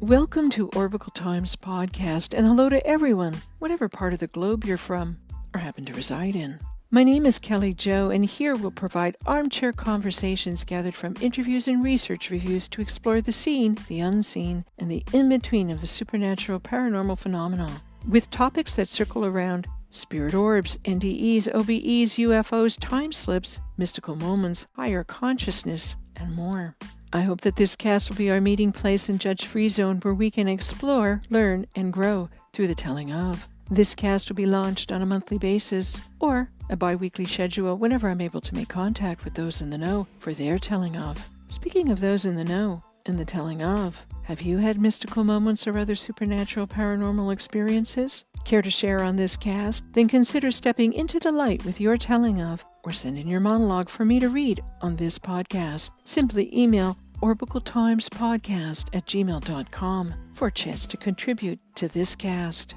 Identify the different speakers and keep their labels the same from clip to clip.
Speaker 1: Welcome to Orbicle Times Podcast, and hello to everyone, whatever part of the globe you're from or happen to reside in. My name is Kelly Jo, and here we'll provide armchair conversations gathered from interviews and research reviews to explore the seen, the unseen, and the in-between of the supernatural paranormal phenomena, with topics that circle around Spirit Orbs, NDEs, OBEs, UFOs, time slips, mystical moments, higher consciousness, and more. I hope that this cast will be our meeting place and judge-free zone where we can explore, learn, and grow through the telling of. This cast will be launched on a monthly basis or a bi-weekly schedule whenever I'm able to make contact with those in the know for their telling of. Speaking of those in the know and the telling of, have you had mystical moments or other supernatural paranormal experiences? Care to share on this cast? Then consider stepping into the light with your telling of, or send in your monologue for me to read on this podcast. Simply email orbicletimespodcast@gmail.com for a chance to contribute to this cast.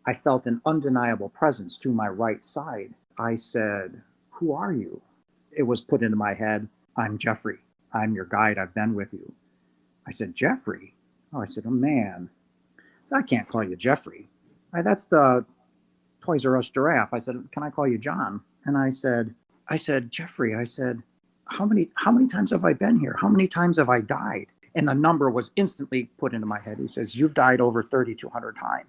Speaker 2: I felt an undeniable presence to my right side. I said, "Who are you?" It was put into my head, "I'm Jeffrey. I'm your guide. I've been with you." I said, "Jeffrey?" Oh, I said, "Oh, man." So I can't call you Jeffrey. That's the Toys R Us giraffe. I said, "Can I call you John?" And I said, "Jeffrey," I said, how many times have I been here? How many times have I died?" And the number was instantly put into my head. He says, "You've died over 3,200 times.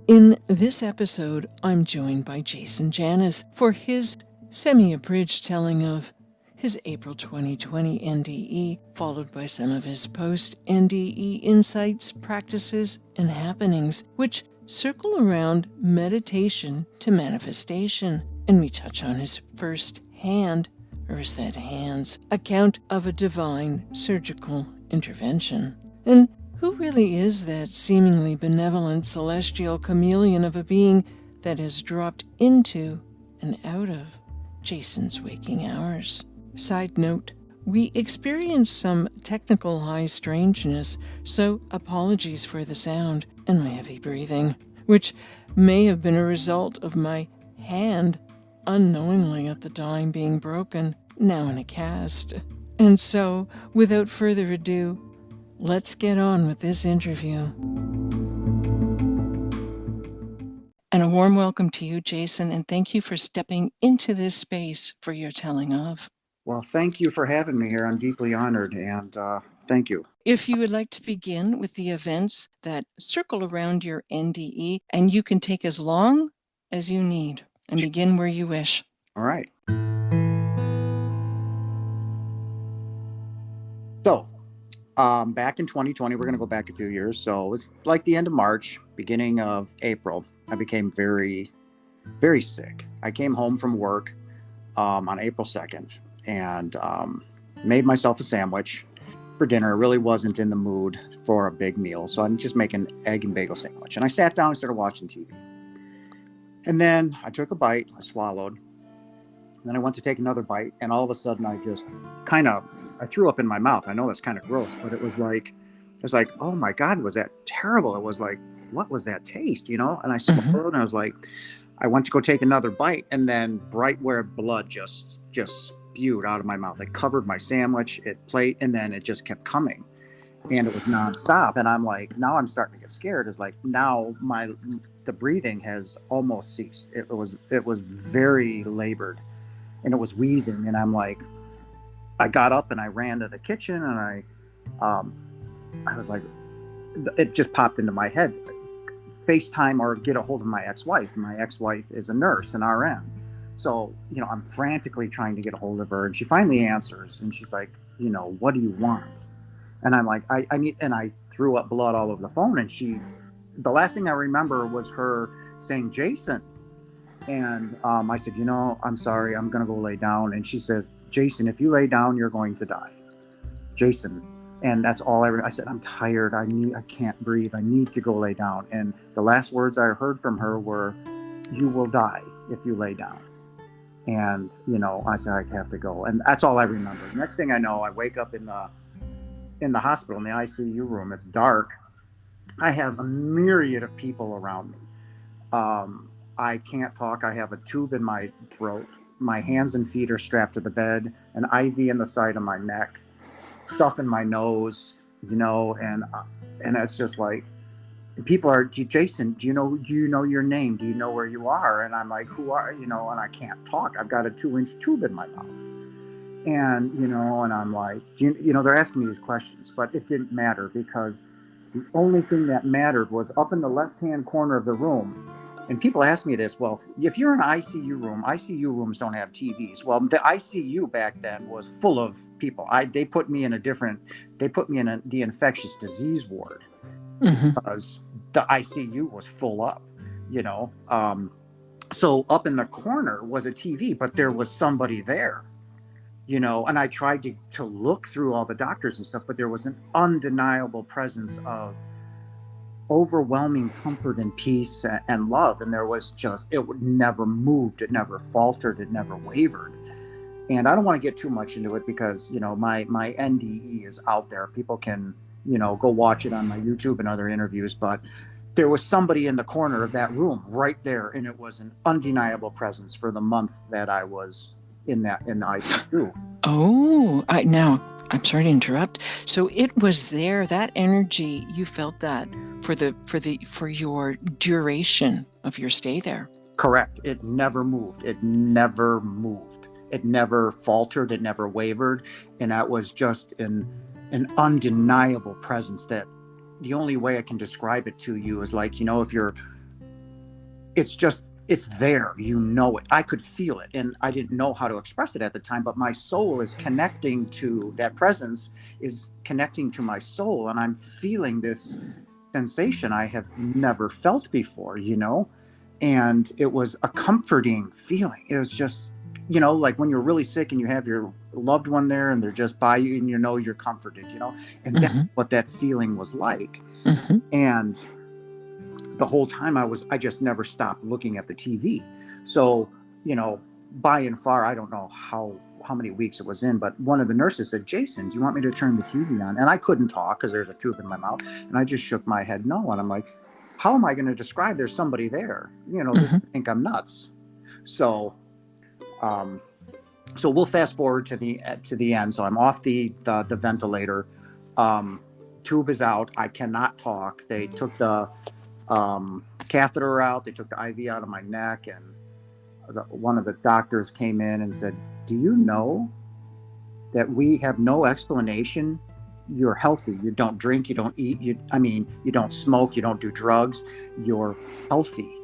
Speaker 1: In this episode, I'm joined by Jason Janas for his semi-abridged telling of his April 2020 NDE, followed by some of his post-NDE insights, practices, and happenings, which circle around meditation to manifestation. And we touch on his first hand, or is that hands, account of a divine surgical intervention. And who really is that seemingly benevolent celestial chameleon of a being that has dropped into and out of Jason's waking hours? Side note, we experienced some technical high strangeness, so apologies for the sound and my heavy breathing, which may have been a result of my hand unknowingly at the time being broken, now in a cast. And so, without further ado, let's get on with this interview. And a warm welcome to you, Jason, and thank you for stepping into this space for your telling of.
Speaker 2: Well, thank you for having me here. I'm deeply honored, and thank you.
Speaker 1: If you would like to begin with the events that circle around your NDE, and you can take as long as you need, and begin where you wish.
Speaker 2: All right. So, back in 2020, we're going to go back a few years. So it's like the end of March, beginning of April. I became very, very sick. I came home from work on April 2nd and made myself a sandwich for dinner. I really wasn't in the mood for a big meal. So I'm just making an egg and bagel sandwich. And I sat down and started watching TV. And then I took a bite, I swallowed. And then I went to take another bite, and all of a sudden I just I threw up in my mouth. I know that's kind of gross, but it was like, oh my God, was that terrible? It was like, what was that taste, you know? And I swallowed, and I was like, I went to go take another bite, and then bright red blood just spewed out of my mouth. It covered my sandwich, plate, and then it just kept coming. And it was nonstop. And I'm like, now I'm starting to get scared. It's like, now the breathing has almost ceased. It was very labored. And it was wheezing, and I'm like, I got up and I ran to the kitchen, and I was like, it just popped into my head, FaceTime or get a hold of my ex-wife. My ex-wife is a nurse, an RN. So, I'm frantically trying to get a hold of her, and she finally answers, and she's like, "What do you want?" And I'm like, I need, and I threw up blood all over the phone, and the last thing I remember was her saying, "Jason." And I said, "I'm sorry, I'm going to go lay down." And she says, "Jason, if you lay down, you're going to die. Jason." And that's all I said, "I'm tired. I can't breathe. I need to go lay down." And the last words I heard from her were, "You will die if you lay down." And, I said, I have to go. And that's all I remember. Next thing I know, I wake up in the hospital, in the ICU room. It's dark. I have a myriad of people around me. I can't talk. I have a tube in my throat. my hands and feet are strapped to the bed, an IV in the side of my neck, stuff in my nose, and it's just like, people are, Jason, do you know your name? Do you know where you are? And I'm like, who are, and I can't talk. I've got a 2-inch tube in my mouth. And, and I'm like, they're asking me these questions, but it didn't matter, because the only thing that mattered was up in the left-hand corner of the room. And people ask me this, well, if you're in an ICU room, ICU rooms don't have TVs. Well, the ICU back then was full of people. They put me in the infectious disease ward, because the ICU was full up, so up in the corner was a TV, but there was somebody there, and I tried to look through all the doctors and stuff, but there was an undeniable presence of overwhelming comfort and peace and love. And there was it never moved. It never faltered. It never wavered. And I don't want to get too much into it, because, my NDE is out there. People can, go watch it on my YouTube and other interviews, but there was somebody in the corner of that room right there. And it was an undeniable presence for the month that I was in the ICU.
Speaker 1: Oh, I'm sorry to interrupt. So it was there, that energy, you felt that for your duration of your stay there.
Speaker 2: Correct. It never moved. It never faltered. It never wavered. And that was just an undeniable presence that the only way I can describe it to you is like, it's there, it. I could feel it, and I didn't know how to express it at the time, but my soul is connecting to that presence, is connecting to my soul, and I'm feeling this sensation I have never felt before, and it was a comforting feeling. It was just, like when you're really sick and you have your loved one there and they're just by you and you're comforted, and that's what that feeling was like. And the whole time I just never stopped looking at the TV. So, by and far, I don't know how many weeks it was in, but one of the nurses said, Jason, do you want me to turn the TV on? And I couldn't talk because there's a tube in my mouth. And I just shook my head no. And I'm like, how am I going to describe there's somebody there? They think I'm nuts. So, so we'll fast forward to the end. So I'm off the ventilator. Tube is out. I cannot talk. They took the catheter out. They took the IV out of my neck, and one of the doctors came in and said, do you know that we have no explanation? You're healthy. You don't drink. You don't eat. You don't smoke. You don't do drugs. You're healthy.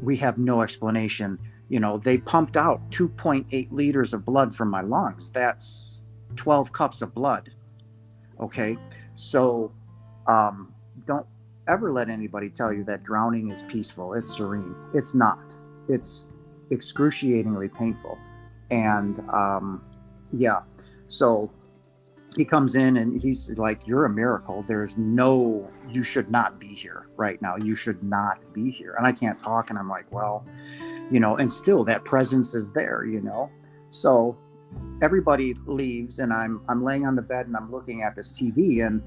Speaker 2: We have no explanation. They pumped out 2.8 liters of blood from my lungs. That's 12 cups of blood. Okay. So, don't ever let anybody tell you that drowning is peaceful. It's serene. It's not. It's excruciatingly painful. And so he comes in and he's like, you're a miracle. You should not be here right now. You should not be here. And I can't talk. And I'm like, well, and still that presence is there, So everybody leaves, and I'm laying on the bed and I'm looking at this TV, and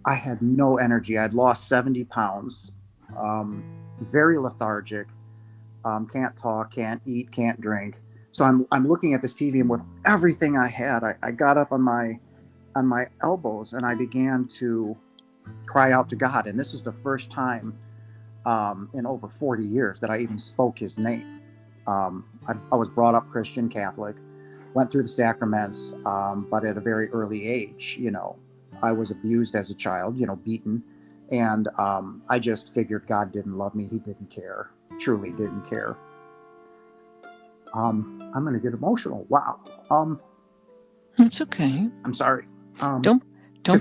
Speaker 2: I had no energy. I'd lost 70 pounds, very lethargic, can't talk, can't eat, can't drink. So I'm looking at this TV, and with everything I had, I got up on my elbows and I began to cry out to God. And this is the first time in over 40 years that I even spoke his name. I was brought up Christian, Catholic, went through the sacraments, but at a very early age, I was abused as a child, beaten. And I just figured God didn't love me. He didn't care, truly didn't care. I'm going to get emotional. Wow.
Speaker 1: It's okay.
Speaker 2: I'm sorry.
Speaker 1: Don't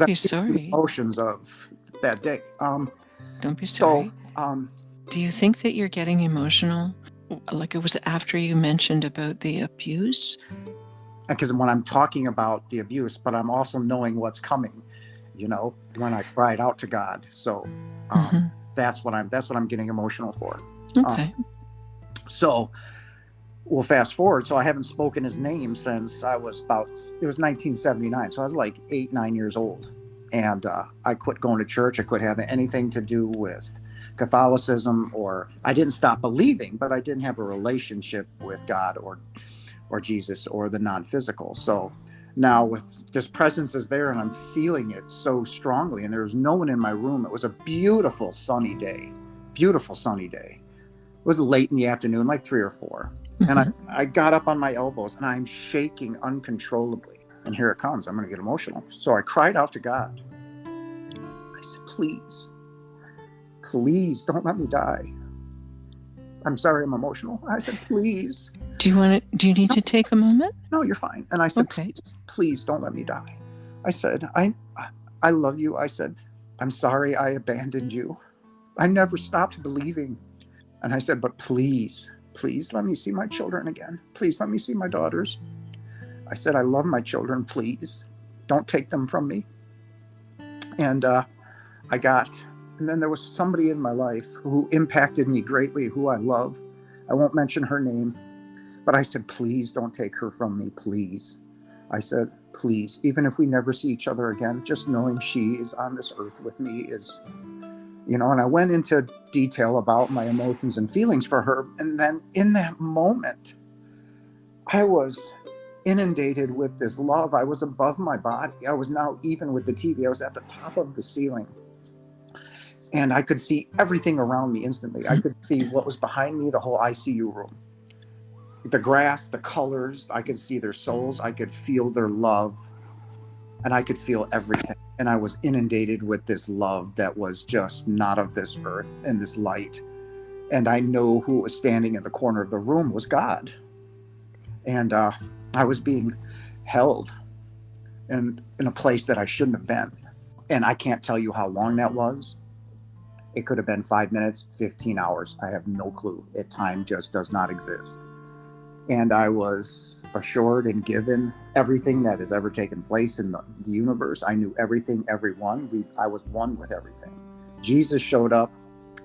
Speaker 1: be sorry.
Speaker 2: Emotions of that day.
Speaker 1: Don't be sorry.
Speaker 2: So,
Speaker 1: do you think that you're getting emotional? Like it was after you mentioned about the abuse?
Speaker 2: Because when I'm talking about the abuse, but I'm also knowing what's coming, when I cried out to God. So that's what I'm getting emotional for.
Speaker 1: Okay.
Speaker 2: So we'll fast forward. So I haven't spoken his name since it was 1979. So I was like 8-9 years old. And I quit going to church. I quit having anything to do with Catholicism, or I didn't stop believing, but I didn't have a relationship with God or Jesus or the non-physical. So now with this presence is there and I'm feeling it so strongly, and there was no one in my room. It was a beautiful sunny day. It was late in the afternoon, like 3 or 4.
Speaker 1: Mm-hmm.
Speaker 2: And I got up on my elbows and I'm shaking uncontrollably. And here it comes. I'm going to get emotional. So I cried out to God. I said, please don't let me die. I'm sorry, I'm emotional. I said, please.
Speaker 1: Do you need to take a moment?
Speaker 2: No, you're fine. And I said,
Speaker 1: Okay.
Speaker 2: please don't let me die. I said, I love you. I said, I'm sorry I abandoned you. I never stopped believing. And I said, but please let me see my children again. Please let me see my daughters. I said, I love my children. Please don't take them from me. And and then there was somebody in my life who impacted me greatly, who I love. I won't mention her name, but I said, please don't take her from me, please. I said, please, even if we never see each other again, just knowing she is on this earth with me is, and I went into detail about my emotions and feelings for her. And then in that moment, I was inundated with this love. I was above my body. I was now even with the TV. I was at the top of the ceiling. And I could see everything around me instantly. I could see what was behind me, the whole ICU room. The grass, the colors, I could see their souls. I could feel their love. And I could feel everything. And I was inundated with this love that was just not of this earth and this light. And I know who was standing in the corner of the room was God. And I was being held in a place that I shouldn't have been. And I can't tell you how long that was. It could have been 5 minutes, 15 hours. I have no clue. Time just does not exist. And I was assured and given everything that has ever taken place in the universe. I knew everything, everyone. I was one with everything. Jesus showed up.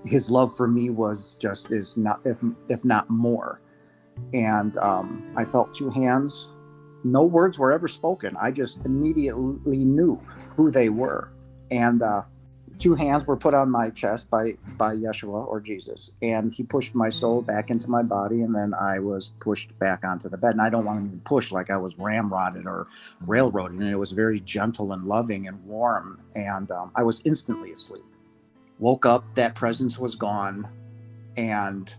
Speaker 2: His love for me was just if not more. And I felt 2 hands. No words were ever spoken. I just immediately knew who they were. And 2 hands were put on my chest by Yeshua or Jesus, and he pushed my soul back into my body, and then I was pushed back onto the bed. And I don't want to be pushed like I was ramrodded or railroaded, and it was very gentle and loving and warm, and I was instantly asleep. Woke up, that presence was gone, and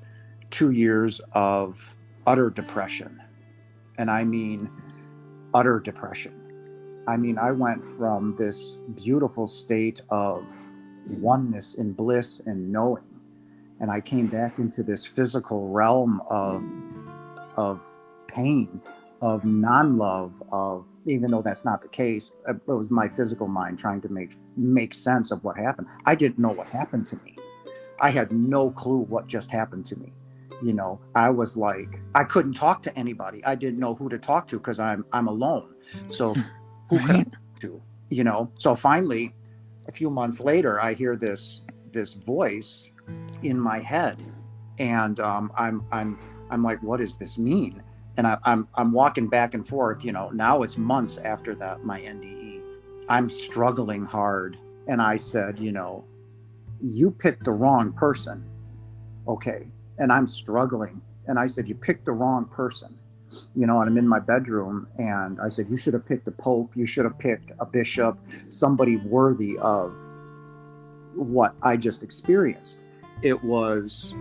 Speaker 2: 2 years of utter depression. And I mean utter depression. I mean, I went from this beautiful state of oneness and bliss and knowing, and I came back into this physical realm of pain, of non-love, of, even though that's not the case, it was my physical mind trying to make sense of what happened. I didn't know what happened to me. I had no clue what just happened to me. I was like, I couldn't talk to anybody. I didn't know who to talk to because I'm alone. So who could I talk to? So finally, a few months later, I hear this voice in my head, and I'm like, what does this mean? And I'm walking back and forth. Now it's months after my NDE. I'm struggling hard, and I said, you picked the wrong person, okay? And I'm struggling, and I said, you picked the wrong person. And I'm in my bedroom, and I said, you should have picked a pope, you should have picked a bishop, somebody worthy of what I just experienced. It was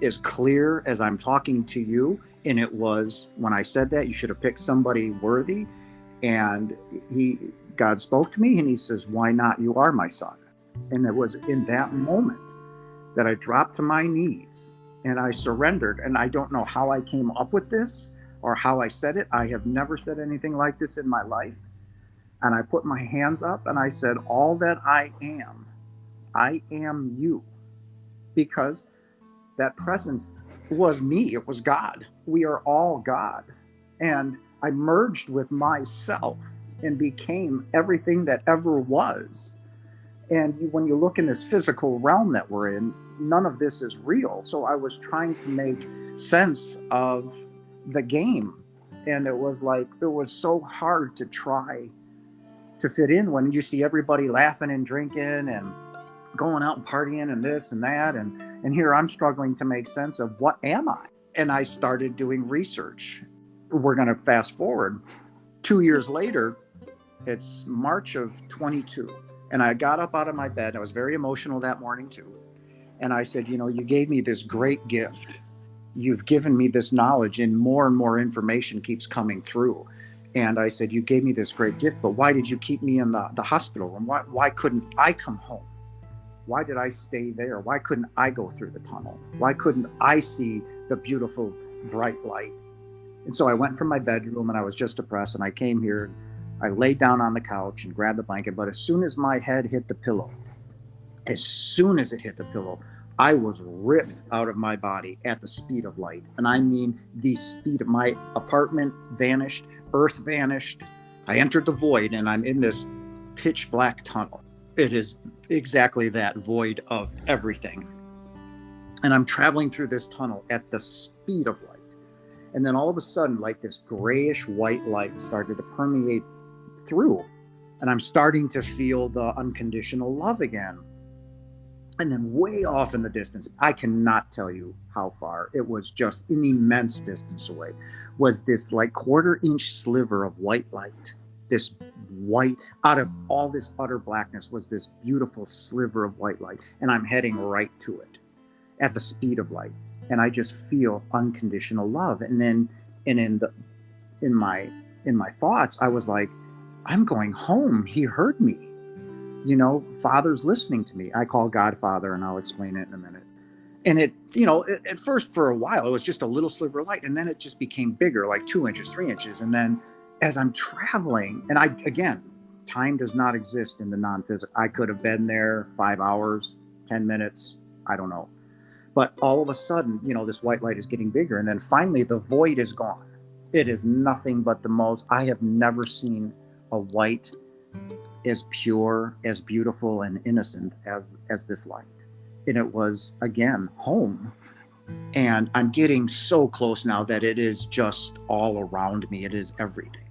Speaker 2: as clear as I'm talking to you, and it was, when I said that, you should have picked somebody worthy, and God spoke to me, and he says, why not? You are my son. And it was in that moment that I dropped to my knees, and I surrendered. And I don't know how I came up with this, or how I said it. I have never said anything like this in my life. And I put my hands up and I said, all that I am you. Because that presence was me. It was God. We are all God. And I merged with myself and became everything that ever was. And when you look in this physical realm that we're in, none of this is real. So I was trying to make sense of the game, and it was so hard to try to fit in when you see everybody laughing and drinking and going out and partying and this and that. And here I'm struggling to make sense of what am I? And I started doing research. We're going to fast forward 2 years later. It's March of 22. And I got up out of my bed. I was very emotional that morning too. And I said, you gave me this great gift. You've given me this knowledge, and more information keeps coming through. And I said, you gave me this great gift, but why did you keep me in the hospital room? Why couldn't I come home? Why did I stay there? Why couldn't I go through the tunnel? Why couldn't I see the beautiful bright light? And so I went from my bedroom, and I was just depressed, and I came here. I laid down on the couch and grabbed the blanket, but as soon as my head hit the pillow, I was ripped out of my body at the speed of light. And I mean, the speed of my apartment vanished, earth vanished. I entered the void, and I'm in this pitch black tunnel. It is exactly that, void of everything. And I'm traveling through this tunnel at the speed of light. And then all of a sudden, like this grayish white light started to permeate through. And I'm starting to feel the unconditional love again. And then way off in the distance, I cannot tell you how far, it was just an immense distance away, was this like 1/4-inch sliver of white light. This white, out of all this utter blackness, was this beautiful sliver of white light. And I'm heading right to it at the speed of light. And I just feel unconditional love. And then, in my thoughts, I was like, I'm going home. He heard me. Father's listening to me. I call God Father, and I'll explain it in a minute. And at first, for a while, it was just a little sliver of light. And then it just became bigger, like 2 inches, 3 inches. And then as I'm traveling, and again, time does not exist in the non-physical. I could have been there 5 hours, 10 minutes, I don't know. But all of a sudden, this white light is getting bigger. And then finally, the void is gone. It is nothing but I have never seen a white as pure, as beautiful and innocent as this light. And it was, again, home. And I'm getting so close now that it is just all around me. It is everything.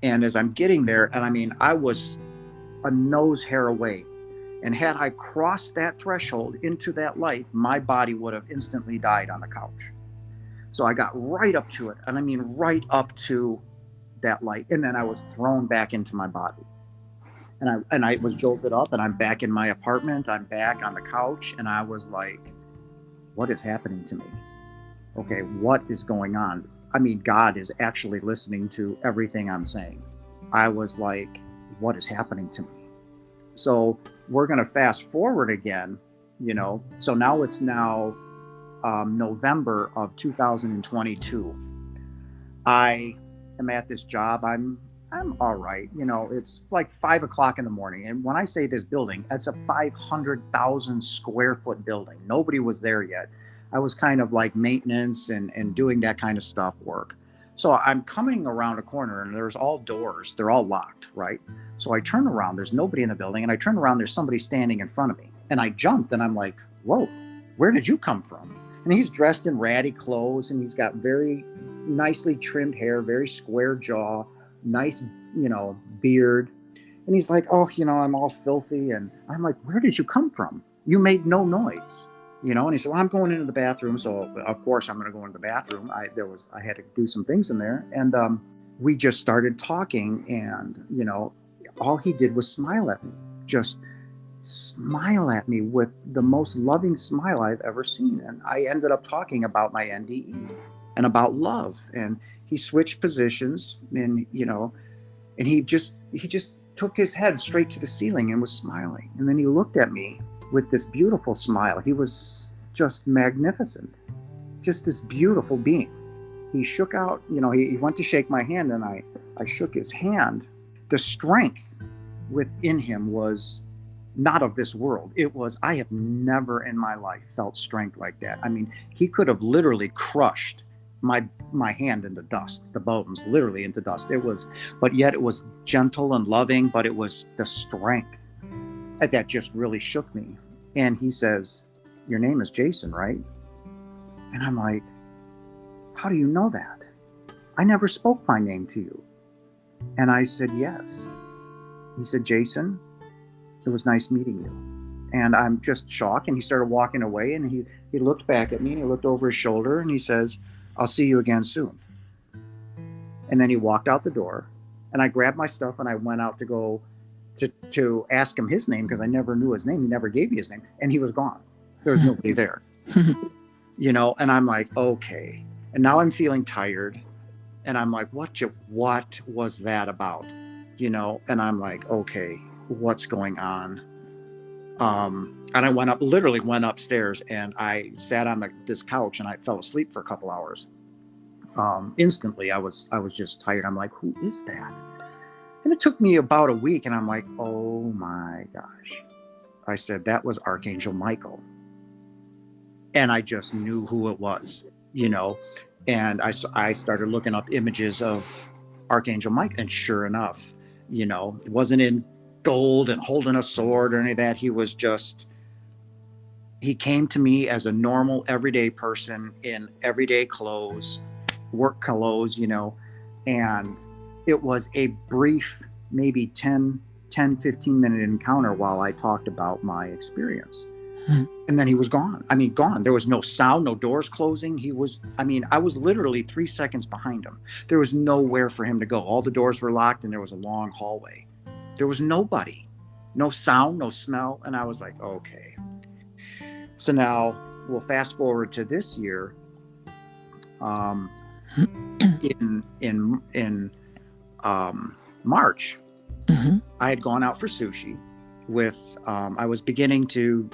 Speaker 2: And as I'm getting there, and I mean, I was a nose hair away. And had I crossed that threshold into that light, my body would have instantly died on the couch. So I got right up to it. And I mean, right up to that light. And then I was thrown back into my body. And I was jolted up, and I'm back in my apartment. I'm back on the couch, and I was like, what is happening to me? Okay, what is going on? I mean, God is actually listening to everything I'm saying. I was like, what is happening to me? So we're going to fast forward again, So now it's November of 2022. I am at this job. I'm all right. It's like 5 o'clock in the morning. And when I say this building, it's a 500,000 square foot building. Nobody was there yet. I was kind of like maintenance and doing that kind of stuff work. So I'm coming around a corner, and there's all doors. They're all locked, right? So I turn around. There's nobody in the building. And I turn around. There's somebody standing in front of me. And I jumped, and I'm like, whoa, where did you come from? And he's dressed in ratty clothes, and he's got very nicely trimmed hair, very square jaw, nice, beard. And he's like, oh, I'm all filthy. And I'm like, where did you come from? You made no noise. And he said, well, I'm going into the bathroom. So of course I'm going to go into the bathroom. I had to do some things in there. And we just started talking, and, all he did was smile at me, just smile at me with the most loving smile I've ever seen. And I ended up talking about my NDE and about love. And he switched positions, and, and he just took his head straight to the ceiling and was smiling. And then he looked at me with this beautiful smile. He was just magnificent, just this beautiful being. He shook out, he went to shake my hand, and I shook his hand. The strength within him was not of this world. I have never in my life felt strength like that. I mean, he could have literally crushed my hand into dust, the bones literally into dust. But yet it was gentle and loving, but it was the strength that just really shook me. And he says, your name is Jason, right? And I'm like, how do you know that? I never spoke my name to you. And I said, yes. He said, Jason, it was nice meeting you. And I'm just shocked. And he started walking away, and he looked back at me, and he looked over his shoulder, and he says, "I'll see you again soon." And then he walked out the door, and I grabbed my stuff and I went out to go to ask him his name, because I never knew his name. He never gave me his name, and he was gone. There was nobody there, and I'm like, okay. And now I'm feeling tired, and I'm like, what was that about? And I'm like, okay, what's going on? And I literally went upstairs, and I sat on this couch, and I fell asleep for a couple hours. Instantly, I was just tired. I'm like, who is that? And it took me about a week, and I'm like, oh my gosh. I said, that was Archangel Michael. And I just knew who it was, and I started looking up images of Archangel Michael, and sure enough, it wasn't in gold and holding a sword or any of that. He came to me as a normal, everyday person in everyday clothes, work clothes, and it was a brief, maybe 10, 15 minute encounter while I talked about my experience. And then he was gone. I mean, gone. There was no sound, no doors closing. I was literally 3 seconds behind him. There was nowhere for him to go. All the doors were locked, and there was a long hallway. There was nobody, no sound, no smell. And I was like, okay. So now we'll fast forward to this year. In March, I had gone out for sushi with, I was beginning to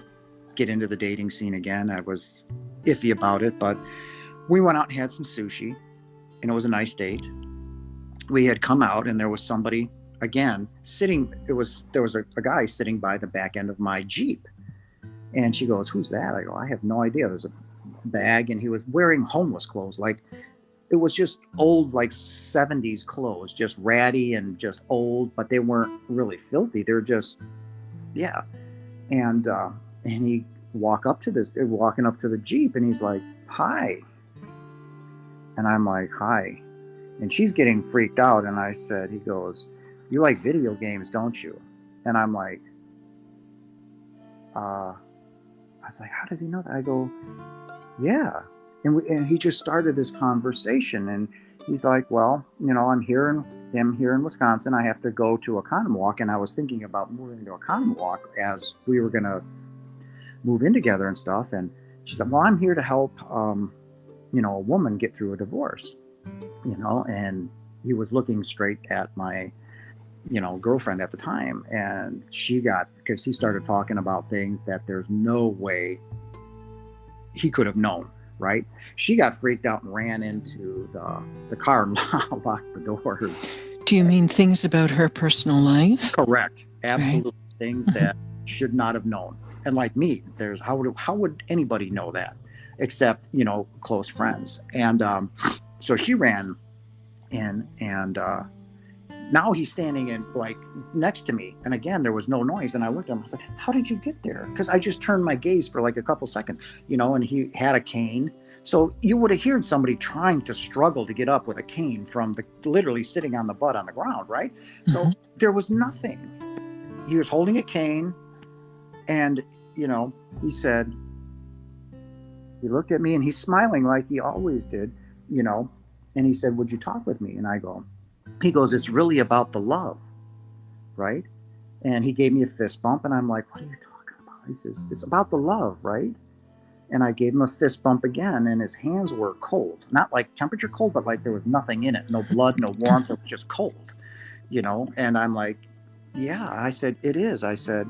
Speaker 2: get into the dating scene again. I was iffy about it, but we went out and had some sushi, and it was a nice date. We had come out, and there was somebody again sitting. There was a guy sitting by the back end of my Jeep, and she goes, "Who's that?" I go, "I have no idea." There's a bag, and he was wearing homeless clothes. Like, it was just old, like 70s clothes, just ratty and just old, but they weren't really filthy. They're just, yeah. And he walking up to the Jeep, and he's like, "Hi." And I'm like, "Hi." And she's getting freaked out. And I said, he goes, "You like video games, don't you?" And I'm like, I was like, "How does he know that?" I go, "Yeah." And he just started this conversation, and he's like, "Well, I'm here in Wisconsin. I have to go to a Oconomowoc, and I was thinking about moving to a Oconomowoc as we were going to move in together and stuff." And she said, "Well, I'm here to help, a woman get through a divorce, and he was looking straight at my, girlfriend at the time. And because he started talking about things that there's no way he could have known. Right? She got freaked out and ran into the car and locked the doors.
Speaker 1: Do you mean things about her personal life?
Speaker 2: Correct. Absolutely.
Speaker 1: Right.
Speaker 2: Things that should not have known. And like me, how would anybody know that except, close friends? And so she ran in, and now he's standing in next to me. And again, there was no noise. And I looked at him, I was like, "How did you get there?" Because I just turned my gaze for like a couple seconds, and he had a cane. So you would have heard somebody trying to struggle to get up with a cane from literally sitting on the butt on the ground, right? So there was nothing. He was holding a cane, and, he said, he looked at me, and he's smiling like he always did, and he said, "Would you talk with me?" And he goes, "It's really about the love, right?" And he gave me a fist bump, and I'm like, "What are you talking about?" He says, "It's about the love, right?" And I gave him a fist bump again, and his hands were cold. Not like temperature cold, but like there was nothing in it. No blood, no warmth. It was just cold, And I'm like, "Yeah." I said, "It is." I said,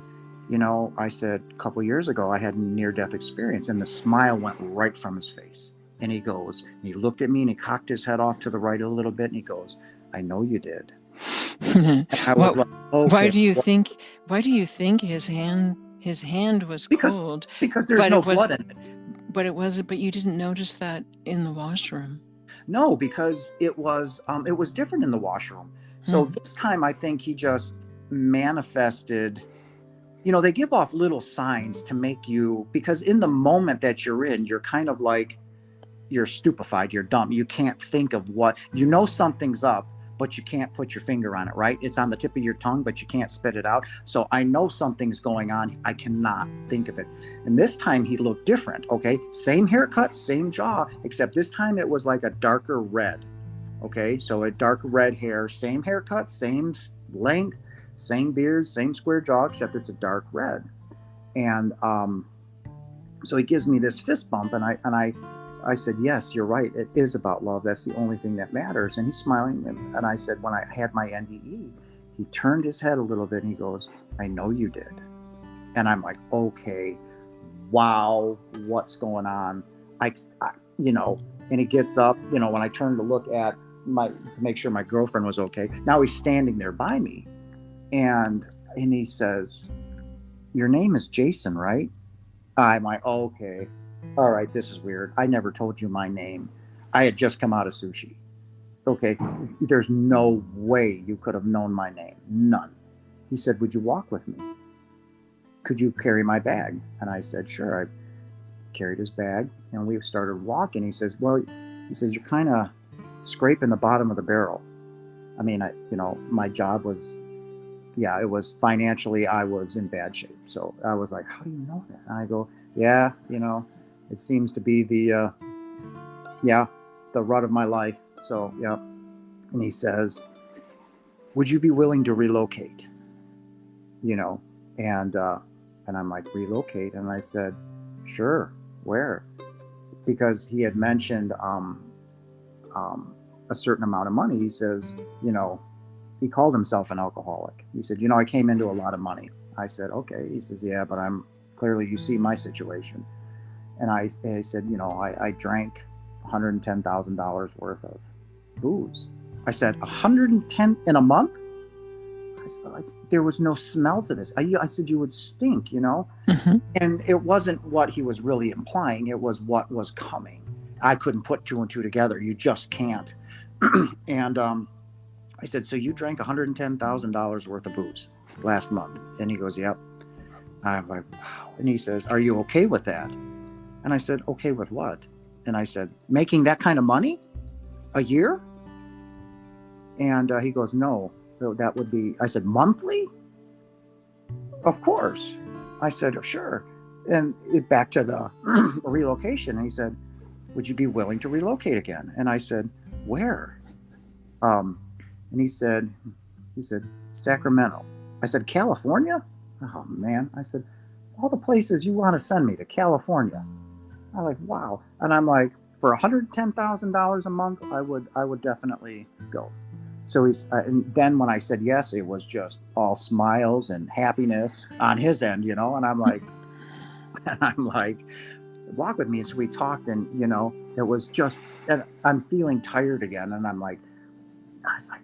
Speaker 2: a couple years ago, I had a near-death experience, and the smile went right from his face. And he goes, and he looked at me, and he cocked his head off to the right a little bit, and he goes, "I know you did." I was like, okay.
Speaker 1: Why do you think his hand was cold?
Speaker 2: Because there's no blood in it.
Speaker 1: But you didn't notice that in the washroom.
Speaker 2: No, because it was different in the washroom. So this time I think he just manifested, they give off little signs to make you, because in the moment that you're in, you're kind of like, you're stupefied, you're dumb. You can't think of something's up, but you can't put your finger on it, right? It's on the tip of your tongue, but you can't spit it out. So I know something's going on. I cannot think of it. And this time he looked different, okay? Same haircut, same jaw, except this time it was like a darker red, okay? So a dark red hair, same haircut, same length, same beard, same square jaw, except it's a dark red. And so he gives me this fist bump, and I said, yes, you're right. It is about love. That's the only thing that matters. And he's smiling. And I said, when I had my NDE, he turned his head a little bit and he goes, I know you did. And I'm like, okay, wow, what's going on? I and he gets up, when I turned to look at to make sure my girlfriend was okay. Now he's standing there by me, and he says, your name is Jason, right? I'm like, okay. All right, this is weird. I never told you my name. I had just come out of sushi. Okay, there's no way you could have known my name. None. He said, would you walk with me? Could you carry my bag? And I said, sure. I carried his bag, and we started walking. He says, you're kind of scraping the bottom of the barrel. I mean, my job was, it was financially, I was in bad shape. So I was like, how do you know that? And I go, yeah, it seems to be the rut of my life. So, yeah. And he says, would you be willing to relocate? And I'm like, relocate? And I said, sure. Where? Because he had mentioned a certain amount of money. He says, he called himself an alcoholic. He said, I came into a lot of money. I said, okay. He says, yeah, but clearly you see my situation. And I said, I drank $110,000 worth of booze. I said, 110 in a month? I said, there was no smell to this. I said, you would stink,
Speaker 1: Mm-hmm.
Speaker 2: And it wasn't what he was really implying. It was what was coming. I couldn't put two and two together. You just can't. And I said, so you drank $110,000 worth of booze last month? And he goes, yep. I'm like, wow. And he says, are you okay with that? And I said, okay with what? And I said, making that kind of money a year? And he goes, no, that would be, I said, monthly? Of course. I said, oh, sure. And back to the relocation. And he said, would you be willing to relocate again? And I said, where? And he said, Sacramento. I said, California? Oh man. I said, all the places you want to send me to California. I'm like, wow. And I'm like, for $110,000 a month, I would definitely go. So and then when I said yes, it was just all smiles and happiness on his end, and I'm like, walk with me. And so we talked, and it was just, and I'm feeling tired again. And I'm like,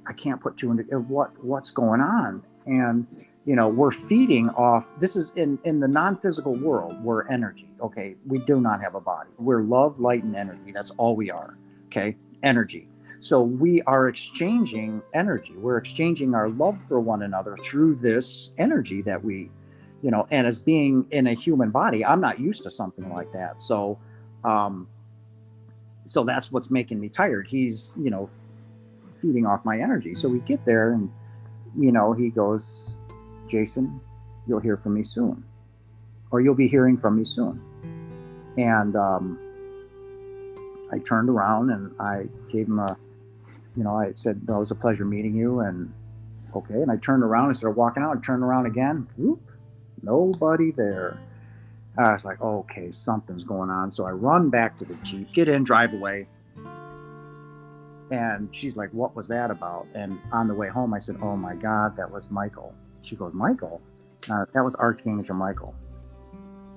Speaker 2: I can't put two into what's going on. And, we're feeding off, this is in the non-physical world, we're energy. Okay. We do not have a body. We're love, light, and energy. That's all we are. Okay. Energy. So we are exchanging energy. We're exchanging our love for one another through this energy that we, and as being in a human body, I'm not used to something like that. So, so that's what's making me tired. He's, feeding off my energy. So we get there, and, he goes, Jason, you'll hear from me soon, or you'll be hearing from me soon. And, I turned around and I gave him I said, it was a pleasure meeting you. And okay. And I turned around and started walking out. I turned around again. Whoop, nobody there. I was like, okay, something's going on. So I run back to the Jeep, get in, drive away. And she's like, what was that about? And on the way home, I said, oh my God, that was Michael. She goes, Michael? That was Archangel Michael.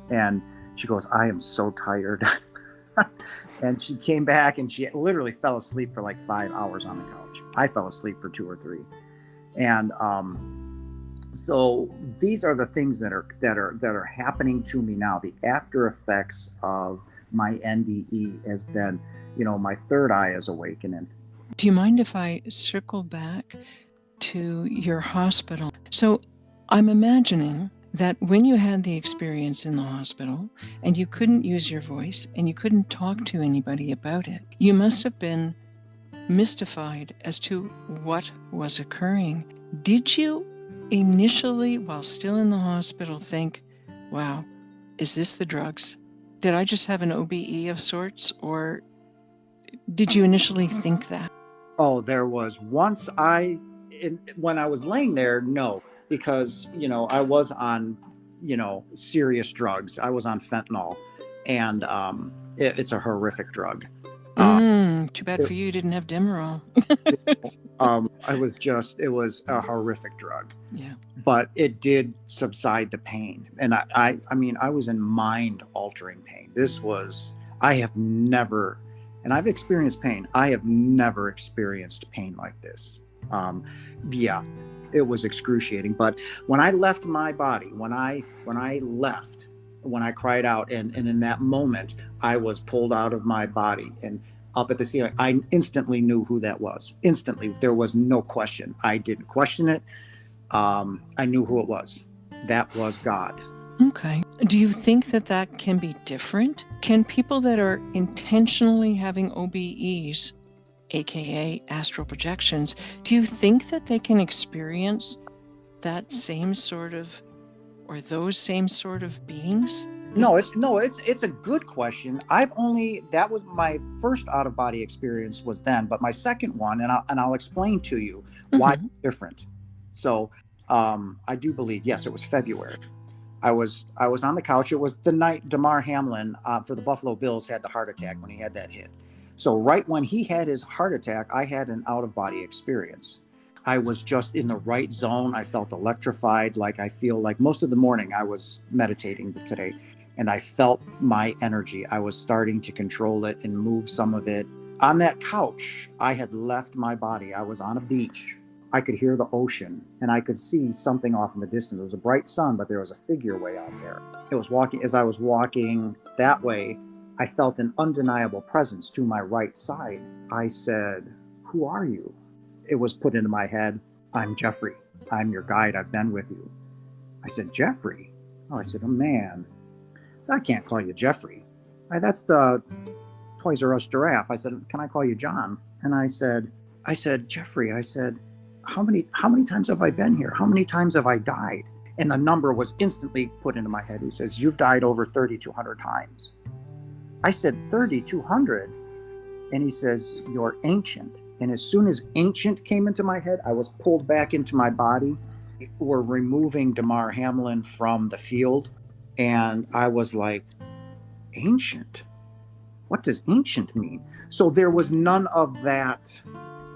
Speaker 2: And she goes, I am so tired. And she came back and she literally fell asleep for like 5 hours on the couch. I fell asleep for 2 or 3. And so these are the things that are happening to me now. The after effects of my NDE is then, my third eye is awakening.
Speaker 1: Do you mind if I circle back to your hospital? So I'm imagining that when you had the experience in the hospital and you couldn't use your voice and you couldn't talk to anybody about it, you must have been mystified as to what was occurring. Did you initially, while still in the hospital, think, wow, is this the drugs? Did I just have an OBE of sorts? Or did you initially think that?
Speaker 2: Oh, there was when I was laying there, no, because, I was on, serious drugs. I was on fentanyl, and it's a horrific drug.
Speaker 1: Too bad for you, you didn't have Demerol.
Speaker 2: It was a horrific drug.
Speaker 1: Yeah.
Speaker 2: But it did subside the pain. And I mean, I was in mind altering pain. I have never, and I've experienced pain. I have never experienced pain like this. Yeah, it was excruciating. But when I left my body, when I cried out, and in that moment, I was pulled out of my body and up at the ceiling, I instantly knew who that was. Instantly. There was no question. I didn't question it. I knew who it was. That was God.
Speaker 1: Okay. Do you think that can be different? Can people that are intentionally having OBEs, aka astral projections, do you think that they can experience that same sort of, or those same sort of beings?
Speaker 2: No, it's a good question. That was my first out of body experience was then, but my second one, and I'll explain to you why it's different. So, I do believe, yes, it was February. I was on the couch. It was the night Damar Hamlin for the Buffalo Bills had the heart attack when he had that hit. So right when he had his heart attack, I had an out of body experience. I was just in the right zone. I felt electrified. Like I feel like most of the morning I was meditating today, and I felt my energy. I was starting to control it and move some of it. On that couch, I had left my body. I was on a beach. I could hear the ocean, and I could see something off in the distance. It was a bright sun, but there was a figure way out there. As I was walking that way, I felt an undeniable presence to my right side. I said, "Who are you?" It was put into my head, "I'm Jeffrey. I'm your guide. I've been with you." I said, "Jeffrey?" Oh, I said, "Oh, man." So I can't call you Jeffrey. That's the Toys R Us giraffe. I said, "Can I call you John?" And I said, "Jeffrey," I said, how many times have I been here? How many times have I died? And the number was instantly put into my head. He says, "You've died over 3,200 times." I said, 3,200? And he says, "You're ancient." And as soon as ancient came into my head, I was pulled back into my body. We're removing Damar Hamlin from the field. And I was like, ancient? What does ancient mean? So there was none of that.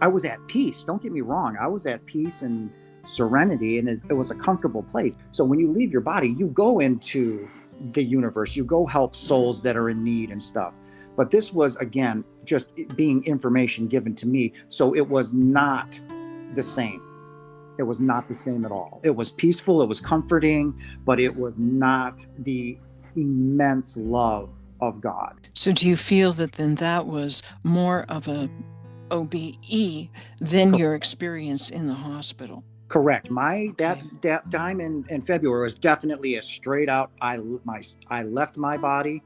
Speaker 2: I was at peace. Don't get me wrong. I was at peace and serenity, and it was a comfortable place. So when you leave your body, you go into the universe. You go help souls that are in need and stuff. But this was, again, just being information given to me. So it was not the same. It was not the same at all. It was peaceful. It was comforting, but it was not the immense love of God.
Speaker 1: So do you feel that then that was more of a OBE than your experience in the hospital?
Speaker 2: Correct. That time in February was definitely a straight out. I left my body,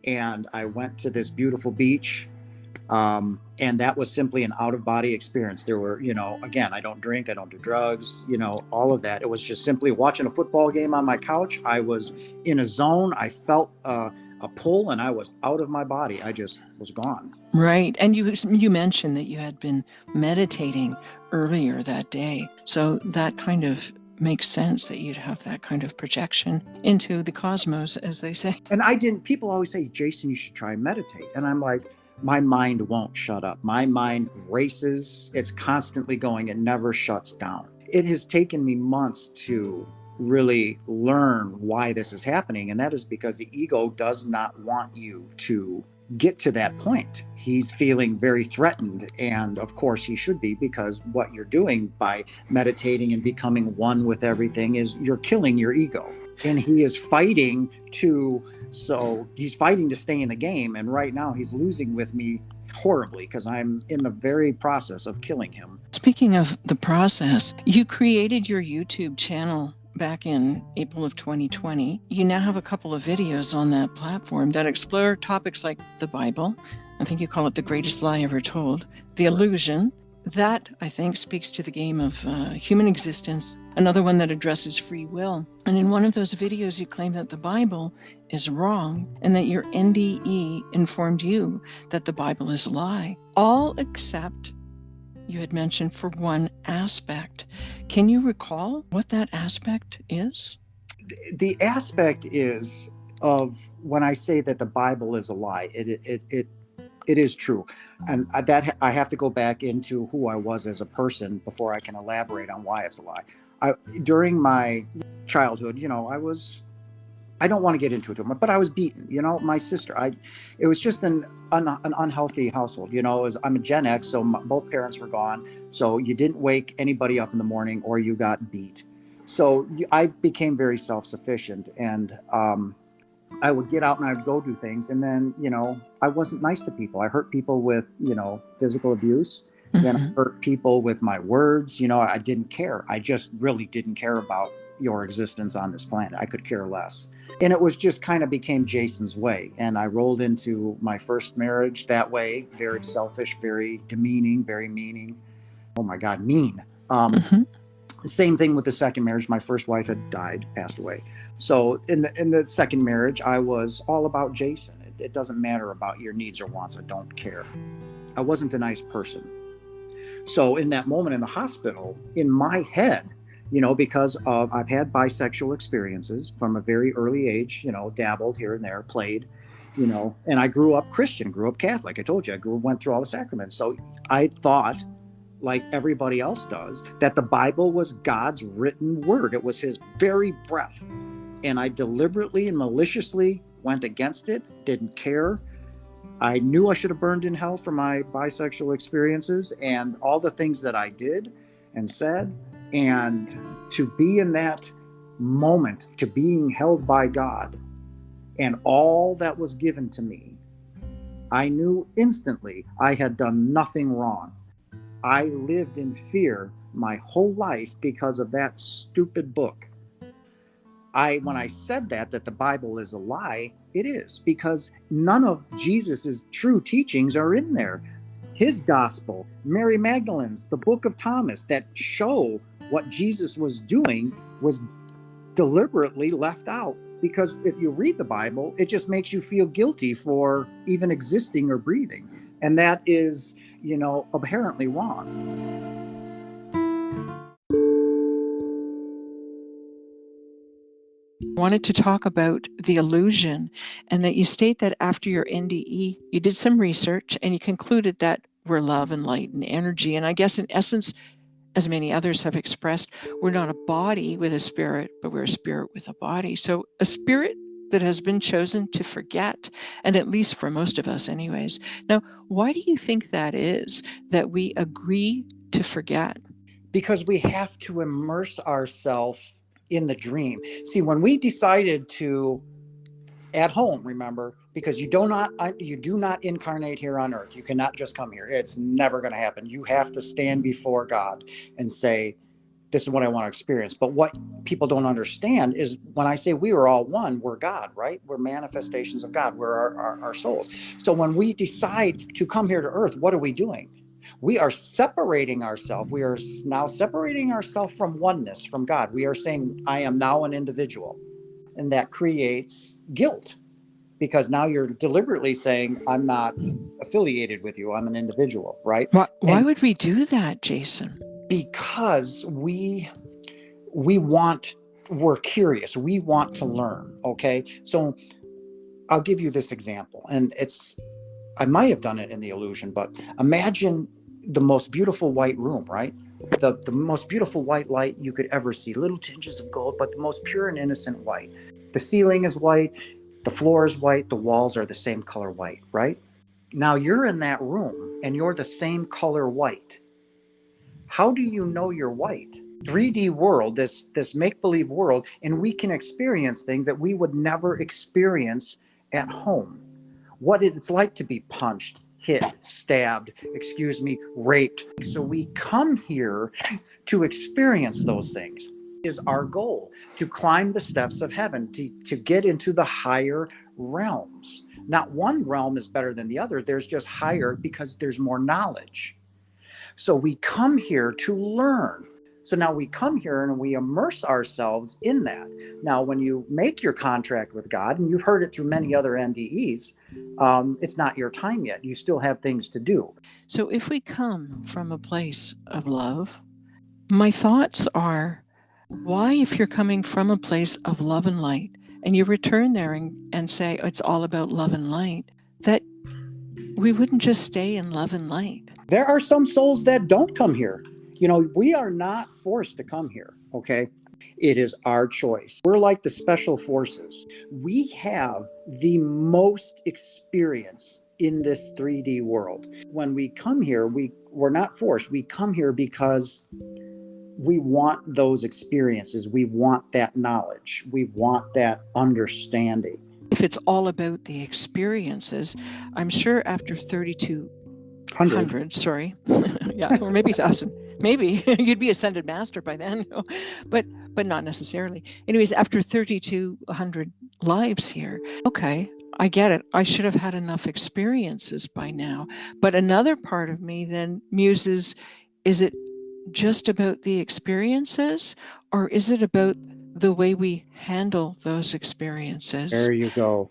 Speaker 2: and I went to this beautiful beach, and that was simply an out of body experience. There were, again, I don't drink, I don't do drugs, all of that. It was just simply watching a football game on my couch. I was in a zone. I felt a pull, and I was out of my body. I just was gone.
Speaker 1: Right. And you mentioned that you had been meditating earlier that day. So that kind of makes sense that you'd have that kind of projection into the cosmos, as they say.
Speaker 2: And people always say, "Jason, you should try and meditate." And I'm like, my mind won't shut up. My mind races. It's constantly going. It never shuts down. It has taken me months to really learn why this is happening. And that is because the ego does not want you to get to that point. He's feeling very threatened. And of course he should be, because what you're doing by meditating and becoming one with everything is you're killing your ego. And he is fighting to stay in the game. And right now he's losing with me horribly, because I'm in the very process of killing him.
Speaker 1: Speaking of the process, you created your YouTube channel back in April of 2020. You now have a couple of videos on that platform that explore topics like the Bible, I think you call it the greatest lie ever told, the illusion. That, I think, speaks to the game of human existence, another one that addresses free will. And in one of those videos, you claim that the Bible is wrong and that your NDE informed you that the Bible is a lie. All except, you had mentioned, for one aspect. Can you recall what that aspect is?
Speaker 2: The aspect is of when I say that the Bible is a lie, it is true. And that I have to go back into who I was as a person before I can elaborate on why it's a lie. During my childhood, I don't want to get into it too much, but I was beaten, my sister. It was just an unhealthy household, I'm a Gen X, so both parents were gone. So you didn't wake anybody up in the morning or you got beat. So I became very self-sufficient, and I would get out and I would go do things. And then, I wasn't nice to people. I hurt people with, physical abuse. Then I hurt people with my words. I didn't care. I just really didn't care about your existence on this planet. I could care less. And it was just kind of became Jason's way. And I rolled into my first marriage that way. Very selfish, very demeaning, very meaning. Oh my God, mean. Same thing with the second marriage. My first wife had died, passed away. So in the second marriage, I was all about Jason. It doesn't matter about your needs or wants. I don't care. I wasn't a nice person. So in that moment in the hospital, in my head, because I've had bisexual experiences from a very early age, dabbled here and there, played, and I grew up Christian, grew up Catholic. I told you, went through all the sacraments. So I thought, like everybody else does, that the Bible was God's written word. It was his very breath. And I deliberately and maliciously went against it, didn't care. I knew I should have burned in hell for my bisexual experiences and all the things that I did and said. And to be in that moment, to being held by God and all that was given to me, I knew instantly I had done nothing wrong. I lived in fear my whole life because of that stupid book. When I said that the Bible is a lie, it is, because none of Jesus's true teachings are in there. His gospel, Mary Magdalene's, the book of Thomas, that show what Jesus was doing was deliberately left out. Because if you read the Bible, it just makes you feel guilty for even existing or breathing. And that is, apparently wrong.
Speaker 1: Wanted to talk about the illusion, and that you state that after your NDE, you did some research and you concluded that we're love and light and energy. And I guess in essence, as many others have expressed, we're not a body with a spirit, but we're a spirit with a body. So a spirit that has been chosen to forget, and at least for most of us anyways. Now, why do you think that is, that we agree to forget?
Speaker 2: Because we have to immerse ourselves in the dream. See, when we decided to, at home, remember, because you do not incarnate here on earth. You cannot just come here. It's never going to happen. You have to stand before God and say, this is what I want to experience. But what people don't understand is when I say we are all one, we're God, right? We're manifestations of God. We're our souls. So when we decide to come here to earth, what are we doing? We are separating ourselves. We are now separating ourselves from oneness, from God. We are saying, I am now an individual. And that creates guilt, because now you're deliberately saying, I'm not affiliated with you. I'm an individual, right?
Speaker 1: Why would we do that, Jason?
Speaker 2: Because we're curious. We want to learn. Okay. So I'll give you this example, and I might have done it in the illusion, but imagine the most beautiful white room, right? The most beautiful white light you could ever see, little tinges of gold, but the most pure and innocent white. The ceiling is white, the floor is white, the walls are the same color white, right? Now you're in that room and you're the same color white. How do you know you're white? 3D world, this make-believe world, and we can experience things that we would never experience at home. What it's like to be punched, hit, stabbed, raped. So we come here to experience those things. Is our goal to climb the steps of heaven, to get into the higher realms. Not one realm is better than the other. There's just higher because there's more knowledge. So we come here to learn. So now we come here and we immerse ourselves in that. Now, when you make your contract with God, and you've heard it through many other NDEs, it's not your time yet. You still have things to do.
Speaker 1: So if we come from a place of love, my thoughts are, why, if you're coming from a place of love and light, and you return there and say it's all about love and light, that we wouldn't just stay in love and light.
Speaker 2: There are some souls that don't come here. We are not forced to come here, okay? It is our choice. We're like the special forces. We have the most experience in this 3D world. When we come here, we're not forced. We come here because we want those experiences. We want that knowledge. We want that understanding.
Speaker 1: If it's all about the experiences, I'm sure after 3,200, sorry, yeah, or maybe 1,000, maybe you'd be ascended master by then, but not necessarily. Anyways, after 3,200 lives here, okay, I get it. I should have had enough experiences by now. But another part of me then muses, is it just about the experiences, or is it about the way we handle those experiences?
Speaker 2: There you go.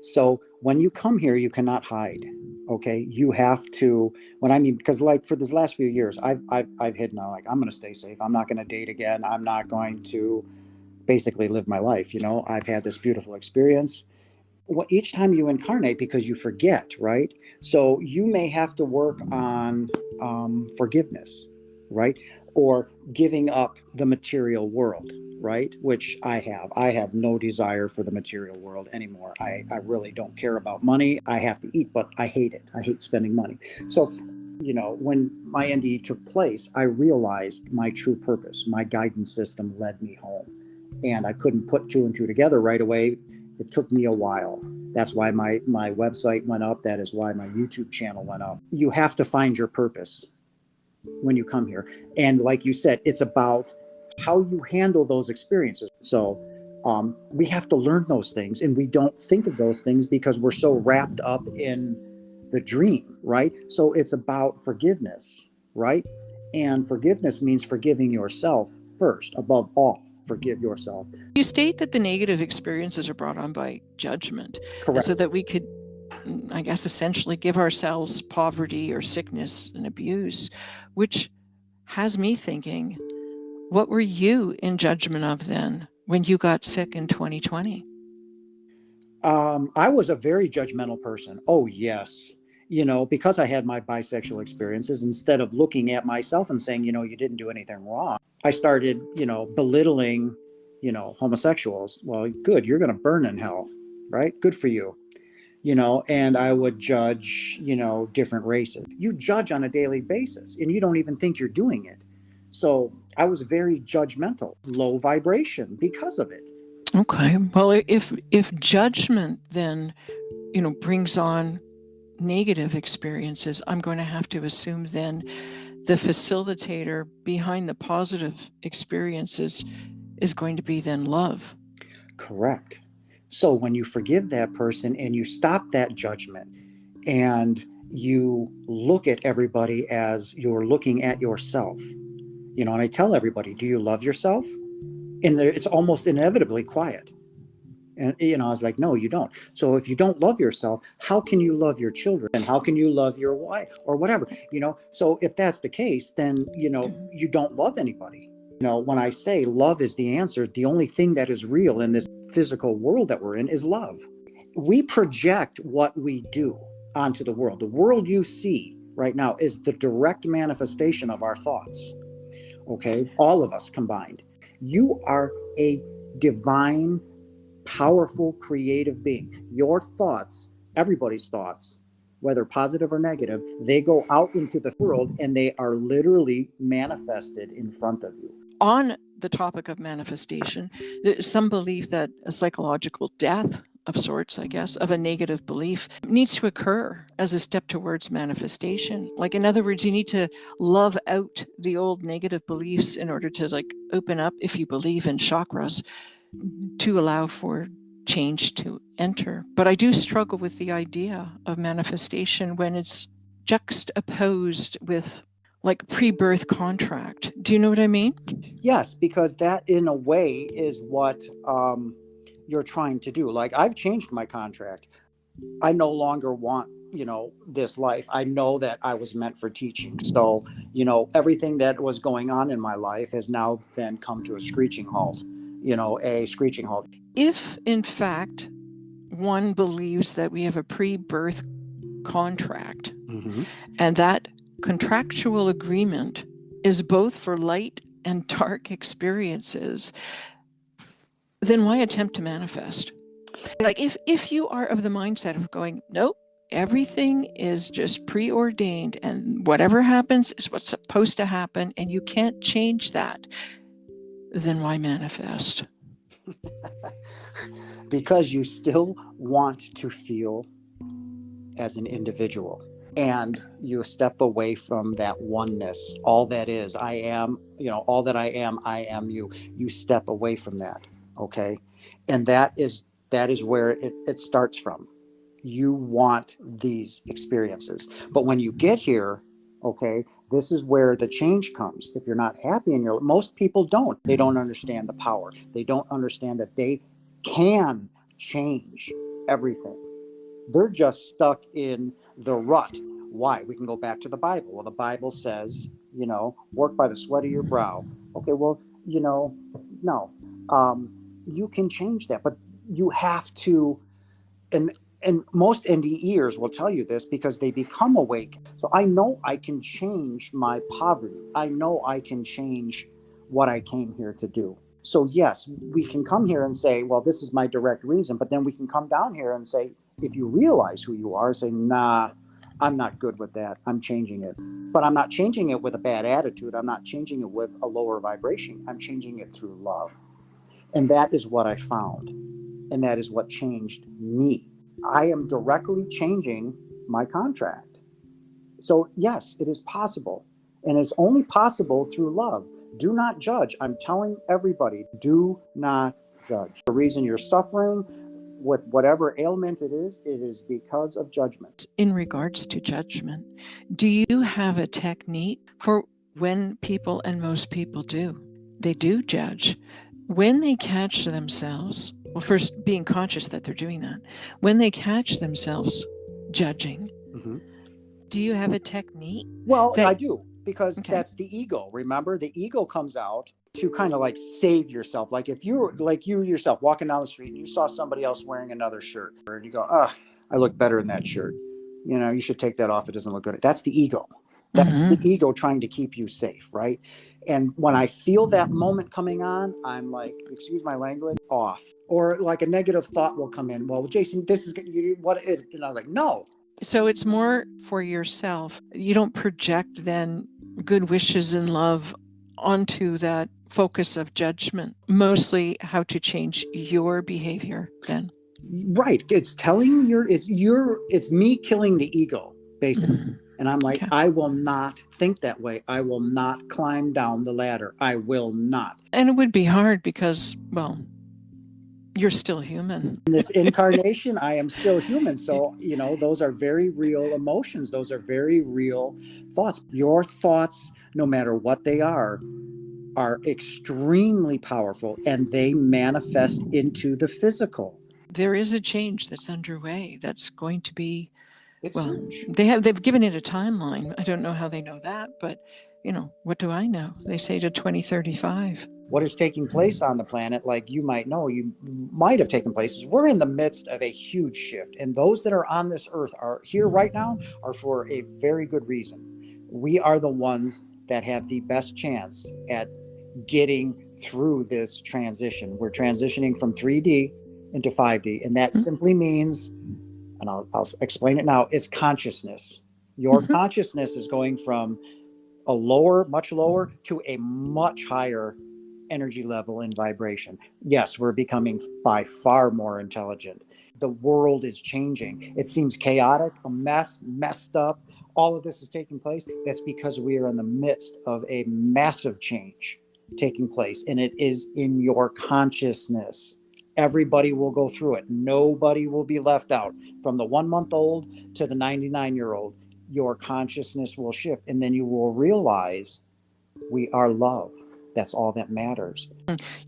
Speaker 2: So when you come here, you cannot hide. Okay, you have to. Because like for this last few years, I've hidden. Like, I'm going to stay safe. I'm not going to date again. I'm not going to basically live my life. I've had this beautiful experience. Each time you incarnate, because you forget, right? So you may have to work on forgiveness, right? Or giving up the material world, right? Which I have. I have no desire for the material world anymore. I really don't care about money. I have to eat, but I hate it. I hate spending money. So, when my NDE took place, I realized my true purpose. My guidance system led me home. And I couldn't put two and two together right away. It took me a while. That's why my website went up. That is why my YouTube channel went up. You have to find your purpose when you come here. And like you said, it's about how you handle those experiences. So we have to learn those things, and we don't think of those things because we're so wrapped up in the dream, right? So it's about forgiveness, right? And forgiveness means forgiving yourself first, above all. Forgive yourself.
Speaker 1: You state that the negative experiences are brought on by judgment.
Speaker 2: Correct.
Speaker 1: So that we could, I guess, essentially give ourselves poverty or sickness and abuse, which has me thinking, what were you in judgment of then when you got sick in 2020?
Speaker 2: I was a very judgmental person. Oh, yes. Because I had my bisexual experiences, instead of looking at myself and saying, you didn't do anything wrong, I started, belittling, homosexuals. Well, good. You're going to burn in hell, right? Good for you. And I would judge, different races. You judge on a daily basis and you don't even think you're doing it. So I was very judgmental, low vibration because of it.
Speaker 1: Okay. Well, if judgment then, brings on negative experiences, I'm going to have to assume then the facilitator behind the positive experiences is going to be then love.
Speaker 2: Correct. So when you forgive that person and you stop that judgment and you look at everybody as you're looking at yourself, and I tell everybody, do you love yourself? And it's almost inevitably quiet. And, I was like, no, you don't. So if you don't love yourself, how can you love your children? And how can you love your wife or whatever, So if that's the case, then, you don't love anybody. When I say love is the answer, the only thing that is real in this physical world that we're in is love. We project what we do onto the world. The world you see right now is the direct manifestation of our thoughts. Okay. All of us combined. You are a divine, powerful, creative being. Your thoughts, everybody's thoughts, whether positive or negative, they go out into the world and they are literally manifested in front of you.
Speaker 1: On the topic of manifestation, there's some belief that a psychological death of sorts, I guess, of a negative belief needs to occur as a step towards manifestation. Like, in other words, you need to love out the old negative beliefs in order to open up, if you believe in chakras, to allow for change to enter. But I do struggle with the idea of manifestation when it's juxtaposed with like pre-birth contract. Do you know what I mean?
Speaker 2: Yes, because that in a way is what you're trying to do. Like, I've changed my contract. I no longer want, this life. I know that I was meant for teaching. So, everything that was going on in my life has now been come to a screeching halt, a screeching halt.
Speaker 1: If in fact one believes that we have a pre-birth contract,
Speaker 2: Mm-hmm.
Speaker 1: and that contractual agreement is both for light and dark experiences, then why attempt to manifest? Like if you are of the mindset of going, nope, everything is just preordained and whatever happens is what's supposed to happen and you can't change that, then why manifest?
Speaker 2: Because you still want to feel as an individual, and you step away from that oneness. All that is, I am, all that I am you. You step away from that. Okay. And that is where it starts from. You want these experiences. But when you get here, okay, this is where the change comes. If you're not happy in most people don't. They don't understand the power. They don't understand that they can change everything. They're just stuck in the rut. Why? We can go back to the Bible. Well, the Bible says, work by the sweat of your brow. Okay, well, no. You can change that, but you have to, and most NDErs will tell you this because they become awake. So I know I can change my poverty. I know I can change what I came here to do. So yes, we can come here and say, well, this is my direct reason, but then we can come down here and say, if you realize who you are, say, nah, I'm not good with that. I'm changing it. But I'm not changing it with a bad attitude. I'm not changing it with a lower vibration. I'm changing it through love. And that is what I found. And that is what changed me. I am directly changing my contract. So yes, it is possible. And it's only possible through love. Do not judge. I'm telling everybody, do not judge. The reason you're suffering with whatever ailment it is because of judgment.
Speaker 1: In regards to judgment, do you have a technique for when people, and most people do, they do judge, when they catch themselves, well, first being conscious that they're doing that, when they catch themselves judging,
Speaker 2: Mm-hmm.
Speaker 1: do you have a technique?
Speaker 2: Well, I do, because that's the ego. Remember, the ego comes out to kind of like save yourself. Like if you're like you yourself walking down the street and you saw somebody else wearing another shirt and you go, I look better in that shirt. You should take that off. It doesn't look good. That's the ego. That's the ego trying to keep you safe, right? And when I feel that moment coming on, I'm like, excuse my language, off. Or like a negative thought will come in. Well, Jason, this is what it, and I'm like, no.
Speaker 1: So it's more for yourself. You don't project then good wishes and love onto that focus of judgment, mostly how to change your behavior then.
Speaker 2: Right. It's telling it's me killing the ego, basically. Mm-hmm. And I'm like, I will not think that way. I will not climb down the ladder. I will not.
Speaker 1: And it would be hard because, well, you're still human.
Speaker 2: In this incarnation, I am still human. So, those are very real emotions. Those are very real thoughts. Your thoughts, no matter what they are extremely powerful, and they manifest into the physical.
Speaker 1: There is a change that's underway that's going to be,
Speaker 2: it's
Speaker 1: well,
Speaker 2: huge.
Speaker 1: They've given it a timeline. I don't know how they know that, but what do I know? They say to 2035.
Speaker 2: What is taking place on the planet, like you might have taken place, is we're in the midst of a huge shift. And those that are on this earth are here right now are for a very good reason. We are the ones that have the best chance at getting through this transition. We're transitioning from 3D into 5D. And that simply means, and I'll explain it now, it's consciousness. Your consciousness is going from a much lower to a much higher energy level and vibration. Yes, we're becoming by far more intelligent. The world is changing. It seems chaotic, a mess, messed up. All of this is taking place. That's because we are in the midst of a massive change taking place, and it is in your consciousness. Everybody will go through it. Nobody will be left out. From the 1-month-old to the 99-year-old, your consciousness will shift, and then you will realize we are love. That's all that matters.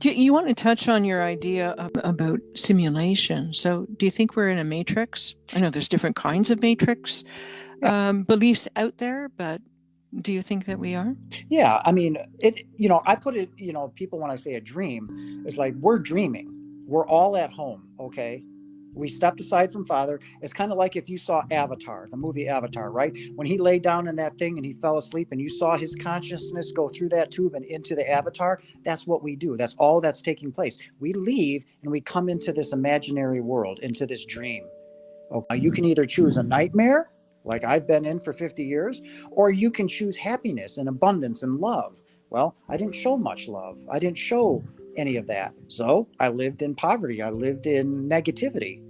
Speaker 1: You want to touch on your idea about simulation. So do you think we're in a matrix? I know there's different kinds of matrix beliefs out there, but do you think that we are?
Speaker 2: Yeah, I mean, I put it, people, when I say a dream, it's like we're dreaming. We're all at home, okay? We stepped aside from Father. It's kind of like if you saw Avatar, the movie Avatar, right? When he lay down in that thing and he fell asleep and you saw his consciousness go through that tube and into the Avatar, that's what we do. That's all that's taking place. We leave and we come into this imaginary world, into this dream. Okay, you can either choose a nightmare, like I've been in for 50 years, or you can choose happiness and abundance and love. Well, I didn't show much love. I didn't show any of that. So I lived in poverty. I lived in negativity.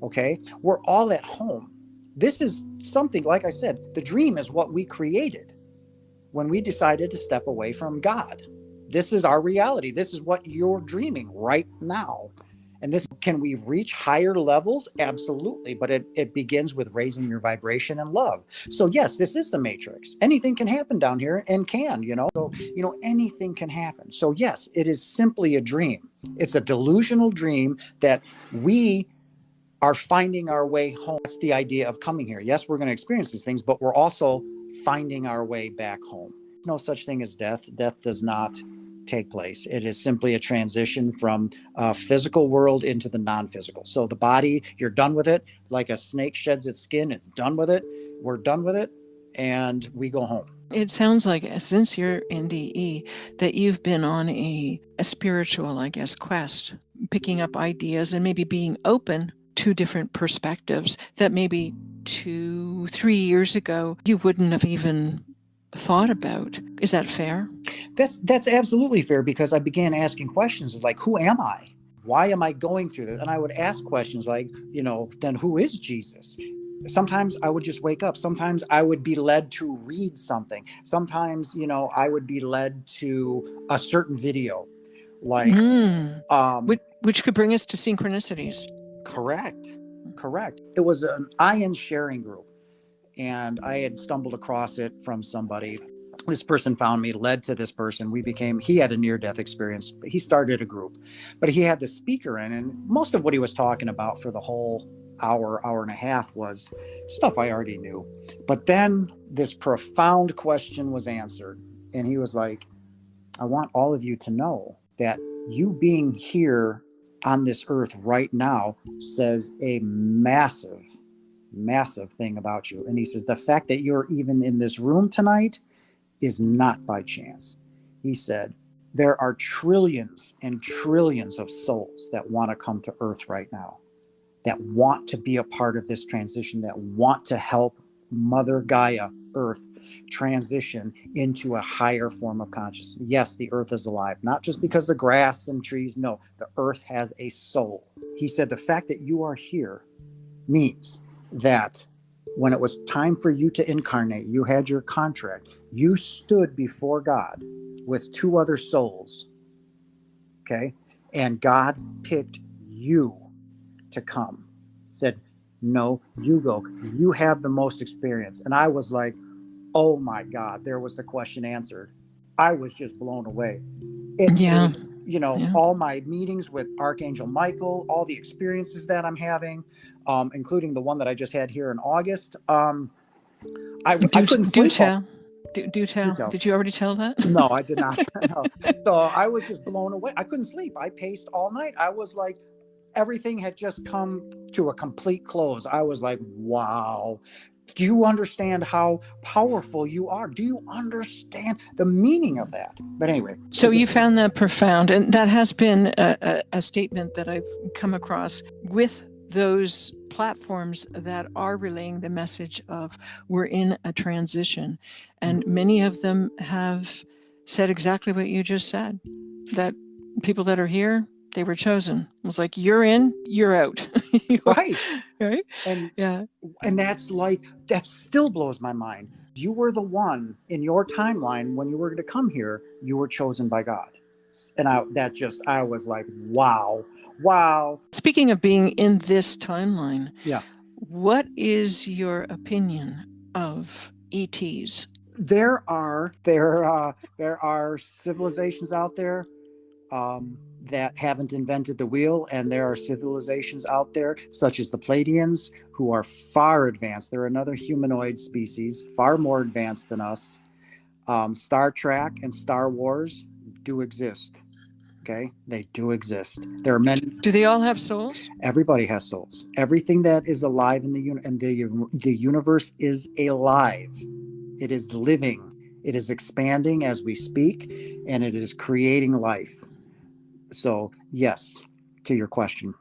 Speaker 2: Okay. We're all at home. This is something, like I said, the dream is what we created when we decided to step away from God. This is our reality. This is what you're dreaming right now. And this, can we reach higher levels? Absolutely. But it begins with raising your vibration and love. So yes, this is the matrix. Anything can happen down here, and so, anything can happen. So yes, it is simply a dream. It's a delusional dream that we are finding our way home. That's the idea of coming here. Yes, we're going to experience these things, but we're also finding our way back home. No such thing as death. Death does not take place. It is simply a transition from a physical world into the non-physical. So the body, you're done with it, like a snake sheds its skin and done with it. We're done with it, and we go home.
Speaker 1: It sounds like, since you're NDE, that you've been on a spiritual, I guess, quest, picking up ideas and maybe being open to different perspectives that maybe 2-3 years ago you wouldn't have even thought about. Is that fair?
Speaker 2: That's absolutely fair, because I began asking questions like, who am I? Why am I going through this? And I would ask questions like, then who is Jesus? Sometimes I would just wake up. Sometimes I would be led to read something. Sometimes, I would be led to a certain video, like,
Speaker 1: which could bring us to synchronicities.
Speaker 2: Correct. It was an ion sharing group, and I had stumbled across it from somebody. This person found me, led to this person. He had a near-death experience. He started a group, but he had the speaker in, and most of what he was talking about for the whole hour and a half was stuff I already knew. But then this profound question was answered, and he was like, I want all of you to know that you being here on this earth right now says a massive thing about you. And he says, the fact that you're even in this room tonight is not by chance. He said, there are trillions and trillions of souls that want to come to earth right now, that want to be a part of this transition, that want to help Mother Gaia, Earth, transition into a higher form of consciousness. Yes, the earth is alive, not just because of grass and trees. No, the earth has a soul. He said, the fact that you are here means that when it was time for you to incarnate, you had your contract, you stood before God with 2 other souls, okay? And God picked you to come. Said, no, you go. You have the most experience. And I was like, oh my God, there was the question answered. I was just blown away. All my meetings with Archangel Michael, all the experiences that I'm having, including the one that I just had here in August. I couldn't sleep.
Speaker 1: Do tell. Did you already tell that?
Speaker 2: No, I did not. No. So I was just blown away. I couldn't sleep. I paced all night. I was like, everything had just come to a complete close. I was like, wow. Do you understand how powerful you are? Do you understand the meaning of that? But anyway.
Speaker 1: So you found that profound. And that has been a statement that I've come across with those platforms that are relaying the message of we're in a transition. And many of them have said exactly what you just said, that people that are here, they were chosen. It was like, you're in, you're out.
Speaker 2: Right.
Speaker 1: Right.
Speaker 2: And
Speaker 1: yeah.
Speaker 2: And that still blows my mind. You were the one in your timeline when you were to come here, you were chosen by God. And I was like, wow, wow.
Speaker 1: Speaking of being in this timeline,
Speaker 2: Yeah.
Speaker 1: what is your opinion of ETs?
Speaker 2: There are civilizations out there that haven't invented the wheel, and there are civilizations out there, such as the Pleiadians, who are far advanced. They're another humanoid species, far more advanced than us. Star Trek and Star Wars do exist. Okay, they do exist. There are many.
Speaker 1: Do they all have souls?
Speaker 2: Everybody has souls. Everything that is alive in the universe is alive. It is living. It is expanding as we speak, and it is creating life. So, yes, to your question.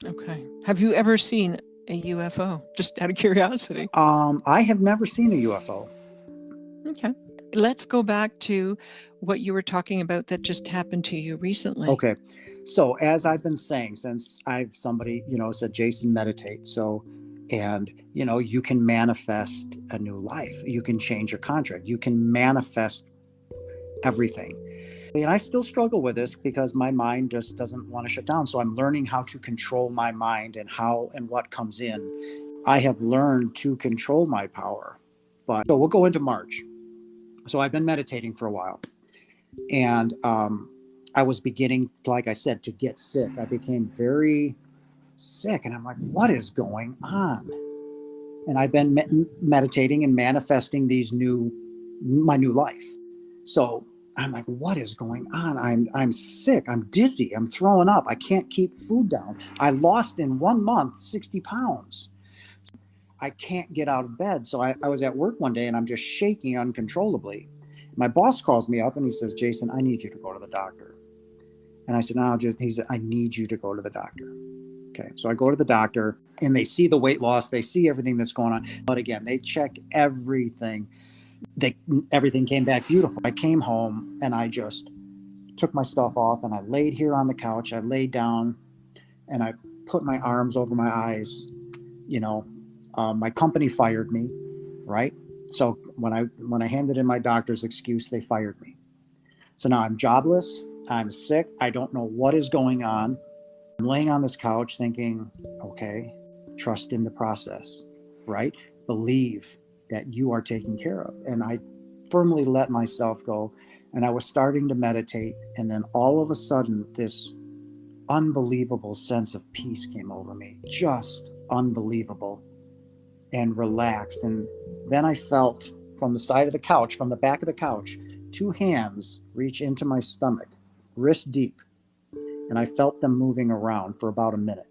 Speaker 1: Okay. Have you ever seen a UFO? Just out of curiosity.
Speaker 2: I have never seen a UFO.
Speaker 1: Okay. Let's go back to what you were talking about that just happened to you recently.
Speaker 2: Okay. So, as I've been saying, since somebody, said, Jason, meditate. So, and, you can manifest a new life. You can change your contract. You can manifest everything. And I still struggle with this because my mind just doesn't want to shut down. So I'm learning how to control my mind and how and what comes in. I have learned to control my power. So we'll go into March. So I've been meditating for a while. And I was beginning, like I said, to get sick. I became very sick. And I'm like, what is going on? And I've been meditating and manifesting my new life. So I'm like, what is going on? I'm sick. I'm dizzy. I'm throwing up. I can't keep food down. I lost in 1 month 60 pounds. I can't get out of bed. So I was at work one day and I'm just shaking uncontrollably. My boss calls me up and he says, Jason, I need you to go to the doctor. And I said, no, he said, I need you to go to the doctor. Okay. So I go to the doctor and they see the weight loss. They see everything that's going on. But again, they checked everything. Everything came back beautiful. I came home and I just took my stuff off and I laid here on the couch. I laid down and I put my arms over my eyes. My company fired me, right? So when I handed in my doctor's excuse, they fired me. So now I'm jobless. I'm sick. I don't know what is going on. I'm laying on this couch thinking, okay, trust in the process, right? Believe that you are taken care of. And I firmly let myself go. And I was starting to meditate. And then all of a sudden, this unbelievable sense of peace came over me. Just unbelievable and relaxed. And then I felt from the side of the couch, from the back of the couch, 2 hands reach into my stomach, wrist deep. And I felt them moving around for about a minute.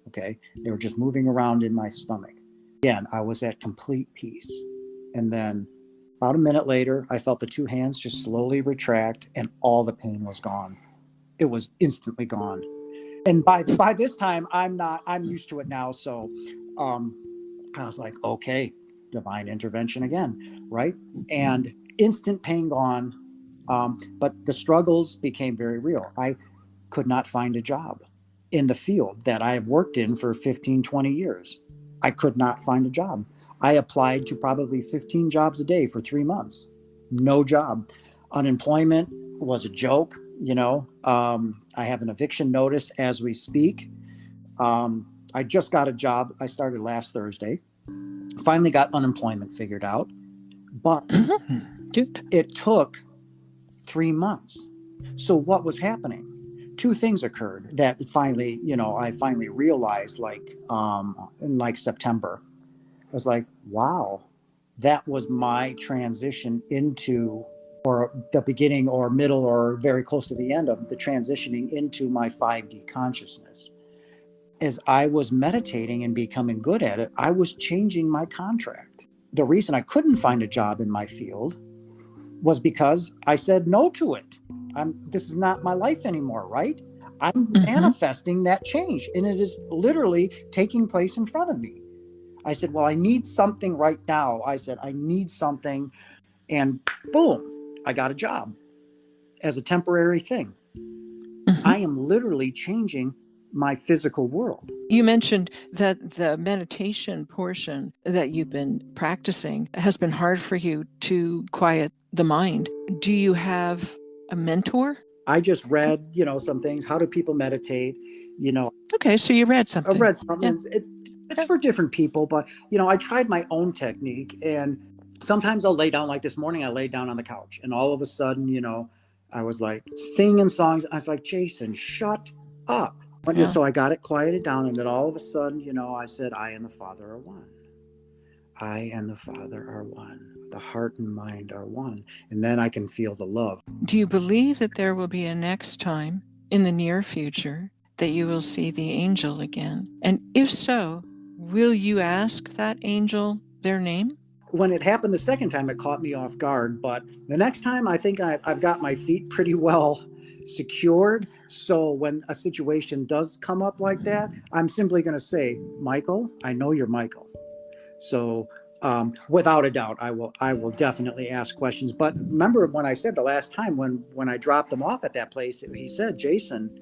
Speaker 2: Okay. They were just moving around in my stomach. Again, I was at complete peace. And then about a minute later, I felt the 2 hands just slowly retract and all the pain was gone. It was instantly gone. And by this time, I'm used to it now. So I was like, okay, divine intervention again, right? And instant pain gone. But the struggles became very real. I could not find a job in the field that I have worked in for 15, 20 years. I could not find a job. I applied to probably 15 jobs a day for 3 months. No job. Unemployment was a joke. I have an eviction notice as we speak. I just got a job. I started last Thursday. Finally got unemployment figured out. But it took 3 months. So what was happening? 2 things occurred that finally, I finally realized in September. I was like, wow, that was my transition into, or the beginning or middle or very close to the end of the transitioning into my 5D consciousness. As I was meditating and becoming good at it, I was changing my contract. The reason I couldn't find a job in my field was because I said no to it. This is not my life anymore, right? I'm manifesting that change, and it is literally taking place in front of me. I said, well, I need something right now. I said, I need something, and boom, I got a job as a temporary thing. I am literally changing my physical world.
Speaker 1: You mentioned that the meditation portion that you've been practicing has been hard for you to quiet the mind. Do you have a mentor?
Speaker 2: I just read, some things. How do people meditate?
Speaker 1: Okay, so you read
Speaker 2: I
Speaker 1: something.
Speaker 2: read something.
Speaker 1: Yeah.
Speaker 2: It's for different people, but I tried my own technique, and sometimes I'll lay down. Like this morning, I laid down on the couch, and all of a sudden, I was like singing songs. I was like, Jason, shut up.
Speaker 1: Yeah.
Speaker 2: So I got it quieted down, and then all of a sudden, I said, I and the Father are one. I and the Father are one. The heart and mind are one. And then I can feel the love.
Speaker 1: Do you believe that there will be a next time in the near future that you will see the angel again? And if so, will you ask that angel their name?
Speaker 2: When it happened the second time, it caught me off guard. But the next time, I think I've got my feet pretty well secured. So when a situation does come up like that, I'm simply going to say, Michael, I know you're Michael. So without a doubt, I will definitely ask questions. But remember when I said the last time when I dropped him off at that place, he said, Jason,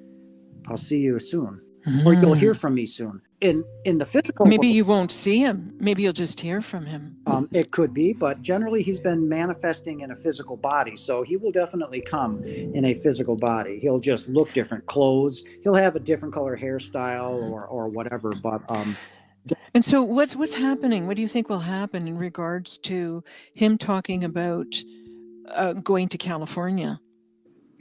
Speaker 2: I'll see you soon, or you'll hear from me soon. In the physical
Speaker 1: Maybe
Speaker 2: world,
Speaker 1: you won't see him. Maybe you'll just hear from him.
Speaker 2: It could be, but generally he's been manifesting in a physical body. So he will definitely come in a physical body. He'll just look different, clothes. He'll have a different color hairstyle or whatever. But
Speaker 1: and so what's happening? What do you think will happen in regards to him talking about going to California?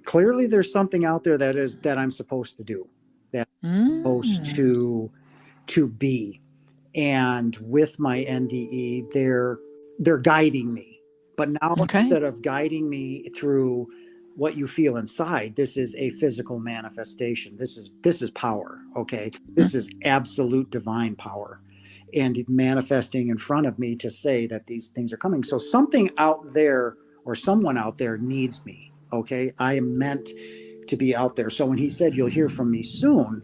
Speaker 2: Clearly there's something out there that I'm supposed to do, that I'm supposed to be. And with my NDE, they're guiding me. But now instead of guiding me through what you feel inside, this is a physical manifestation. This is power. Okay. This is absolute divine power, and manifesting in front of me to say that these things are coming. So something out there or someone out there needs me. Okay. I am meant to be out there. So when he said, you'll hear from me soon,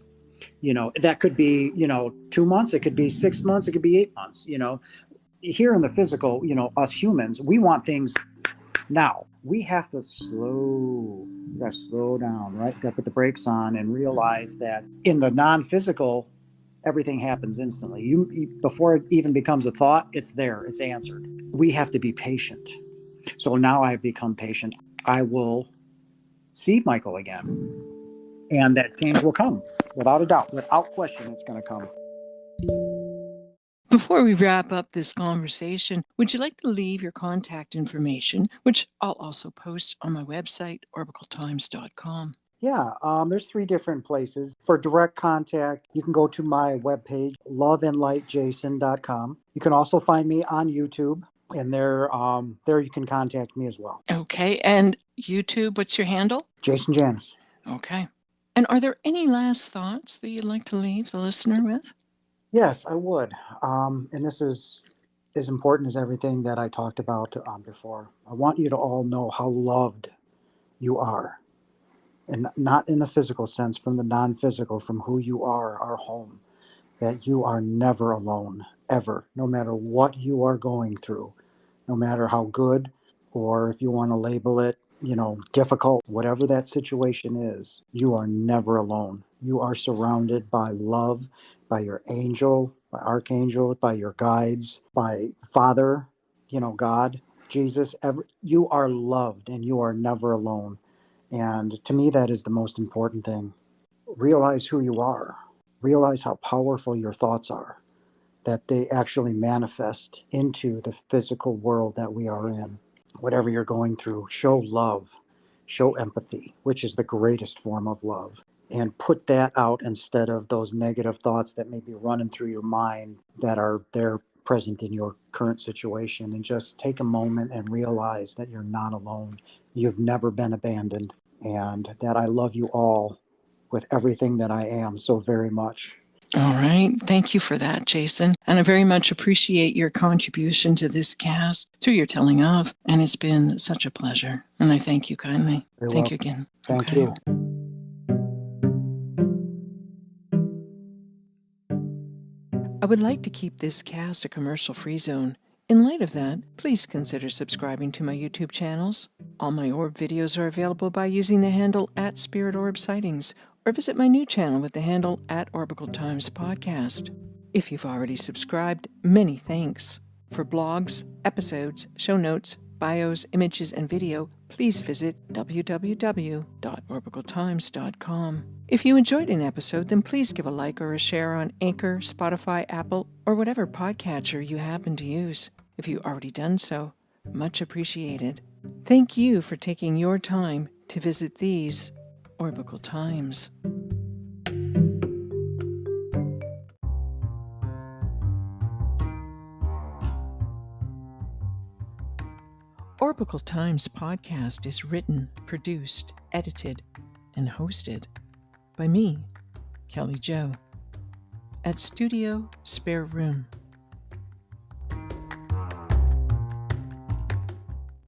Speaker 2: that could be, 2 months, it could be 6 months, it could be 8 months, here in the physical, us humans, we want things now. We have to slow down, right? Got to put the brakes on and realize that in the non-physical, everything happens instantly. Before it even becomes a thought, it's there, it's answered. We have to be patient. So now I've become patient. I will see Michael again, and that change will come without a doubt, without question. It's going to come.
Speaker 1: Before we wrap up this conversation, would you like to leave your contact information, which I'll also post on my website, orbicletimes.com?
Speaker 2: Yeah, there's 3 different places. For direct contact, you can go to my webpage, loveandlightjason.com. You can also find me on YouTube, and there you can contact me as well.
Speaker 1: Okay, and YouTube, what's your handle?
Speaker 2: Jason Janas.
Speaker 1: Okay. And are there any last thoughts that you'd like to leave the listener with?
Speaker 2: Yes, I would. And this is as important as everything that I talked about before. I want you to all know how loved you are. And not in the physical sense, from the non-physical, from who you are, our home, that you are never alone, ever, no matter what you are going through, no matter how good, or if you want to label it, difficult, whatever that situation is, you are never alone. You are surrounded by love, by your angel, by archangel, by your guides, by Father, God, Jesus. You are loved, and you are never alone. And to me, that is the most important thing. Realize who you are. Realize how powerful your thoughts are, that they actually manifest into the physical world that we are in. Whatever you're going through, show love, show empathy, which is the greatest form of love. And put that out instead of those negative thoughts that may be running through your mind that are there present in your current situation. And just take a moment and realize that you're not alone. You've never been abandoned, and that I love you all with everything that I am so very much.
Speaker 1: All right. Thank you for that, Jason. And I very much appreciate your contribution to this cast through your telling of. And it's been such a pleasure. And I thank you kindly. Thank you again.
Speaker 2: Thank you.
Speaker 1: I would like to keep this cast a commercial-free zone. In light of that, please consider subscribing to my YouTube channels. All my orb videos are available by using the handle @Spirit Orbs Sightings, or visit my new channel with the handle @Orbicle Times Podcast. If you've already subscribed, many thanks. For blogs, episodes, show notes, bios, images, and video, please visit www.orbicletimes.com. If you enjoyed an episode, then please give a like or a share on Anchor, Spotify, Apple, or whatever podcatcher you happen to use. If you've already done so, much appreciated. Thank you for taking your time to visit these Orbicle Times. Orbicle Times Podcast is written, produced, edited, and hosted by me, Kelly Jo, at Studio Spare Room.